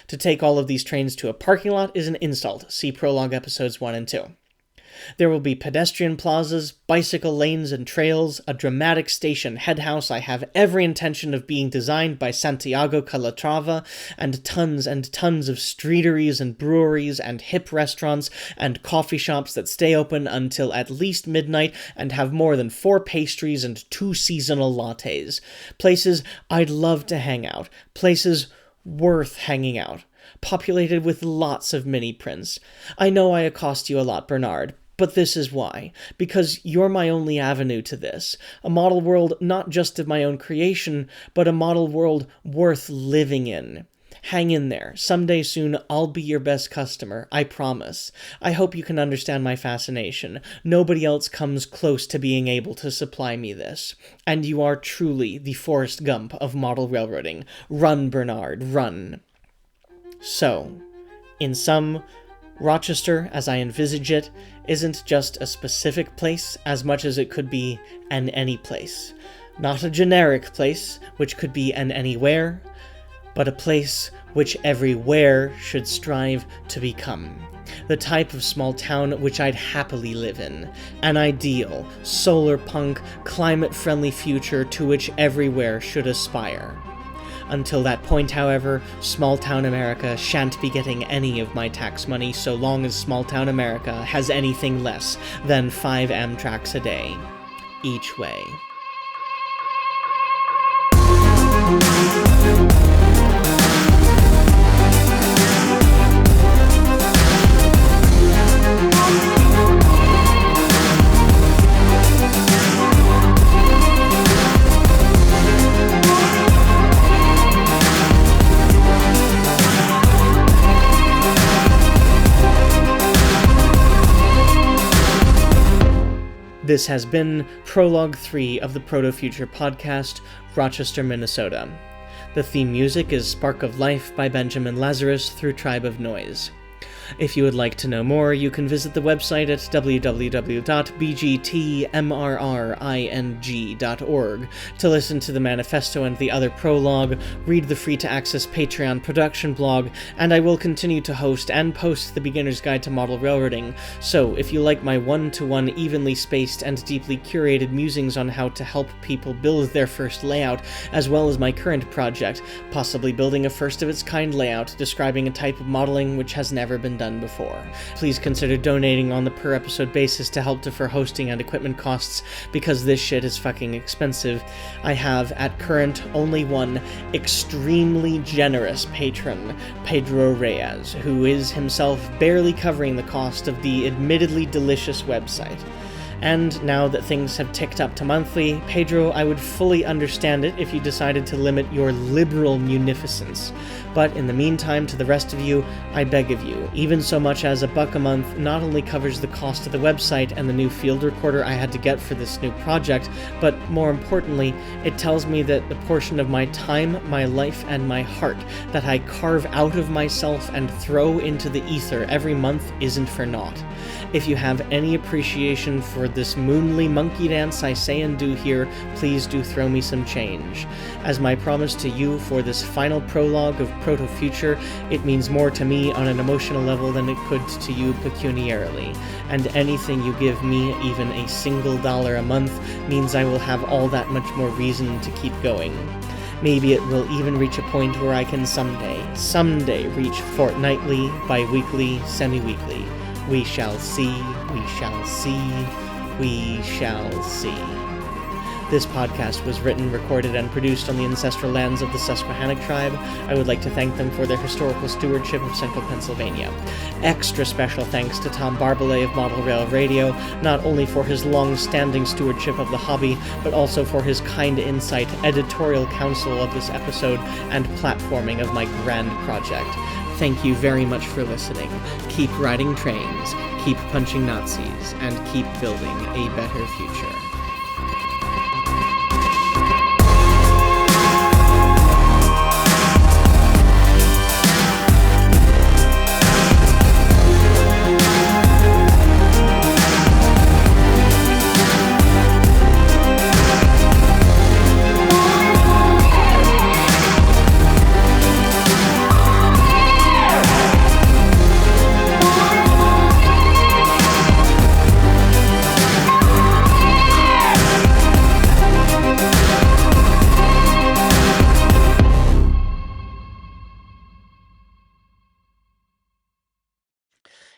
To take all of these trains to a parking lot is an insult. See Prologue episodes 1 and 2. There will be pedestrian plazas, bicycle lanes and trails, a dramatic station headhouse I have every intention of being designed by Santiago Calatrava, and tons of streeteries and breweries and hip restaurants and coffee shops that stay open until at least midnight and have more than 4 pastries and 2 seasonal lattes. Places I'd love to hang out. Places worth hanging out. Populated with lots of mini prints. I know I accost you a lot, Bernard. But this is why. Because you're my only avenue to this. A model world not just of my own creation, but a model world worth living in. Hang in there. Someday soon, I'll be your best customer. I promise. I hope you can understand my fascination. Nobody else comes close to being able to supply me this. And you are truly the Forrest Gump of model railroading. Run, Bernard, run. So, in sum, Rochester, as I envisage it, isn't just a specific place as much as it could be an any place. Not a generic place, which could be an anywhere, but a place which everywhere should strive to become. The type of small town which I'd happily live in. An ideal, solar punk, climate-friendly future to which everywhere should aspire. Until that point, however, small-town America shan't be getting any of my tax money so long as small-town America has anything less than 5 Amtraks a day. Each way. This has been Prologue 3 of the Proto-Future podcast, Rochester, Minnesota. The theme music is Spark of Life by Benjamin Lazarus through Tribe of Noise. If you would like to know more, you can visit the website at www.bgtmrring.org to listen to the manifesto and the other prologue, read the free-to-access Patreon production blog, and I will continue to host and post the Beginner's Guide to Model Railroading, so if you like my one-to-one evenly spaced and deeply curated musings on how to help people build their first layout, as well as my current project, possibly building a first-of-its-kind layout describing a type of modeling which has never been done before. Please consider donating on the per episode basis to help defer hosting and equipment costs, because this shit is fucking expensive. I have, at current, only one extremely generous patron, Pedro Reyes, who is himself barely covering the cost of the admittedly delicious website. And now that things have ticked up to monthly, Pedro, I would fully understand it if you decided to limit your liberal munificence. But in the meantime, to the rest of you, I beg of you, even so much as $1 a month not only covers the cost of the website and the new field recorder I had to get for this new project, but more importantly, it tells me that the portion of my time, my life, and my heart that I carve out of myself and throw into the ether every month isn't for naught. If you have any appreciation for this moonly monkey dance I say and do here, please do throw me some change. As my promise to you for this final prologue of Proto-Future, it means more to me on an emotional level than it could to you pecuniarily, and anything you give me, even a single $1 a month, means I will have all that much more reason to keep going. Maybe it will even reach a point where I can someday reach fortnightly, bi-weekly, semi-weekly. We shall see, we shall see, we shall see. This podcast was written, recorded, and produced on the ancestral lands of the Susquehannock tribe. I would like to thank them for their historical stewardship of central Pennsylvania. Extra special thanks to Tom Barbalet of Model Rail Radio, not only for his long-standing stewardship of the hobby, but also for his kind insight, editorial counsel of this episode, and platforming of my grand project. Thank you very much for listening. Keep riding trains, keep punching Nazis, and keep building a better future.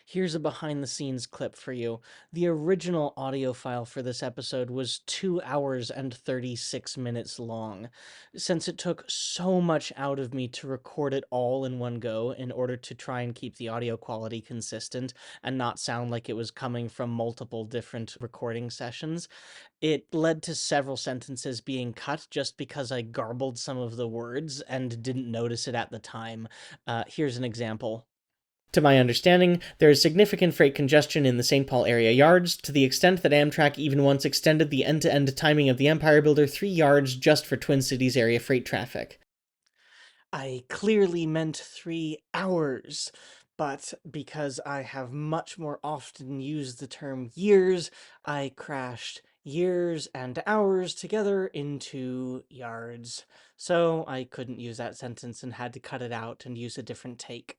Here's a behind-the-scenes clip for you. The original audio file for this episode was 2 hours and 36 minutes long. Since it took so much out of me to record it all in one go in order to try and keep the audio quality consistent and not sound like it was coming from multiple different recording sessions, it led to several sentences being cut just because I garbled some of the words and didn't notice it at the time. Here's an example. To my understanding, there is significant freight congestion in the St. Paul area yards, to the extent that Amtrak even once extended the end-to-end timing of the Empire Builder 3 yards just for Twin Cities area freight traffic. I clearly meant 3 hours. but because I have much more often used the term years, I crashed years and hours together into yards. So I couldn't use that sentence and had to cut it out and use a different take.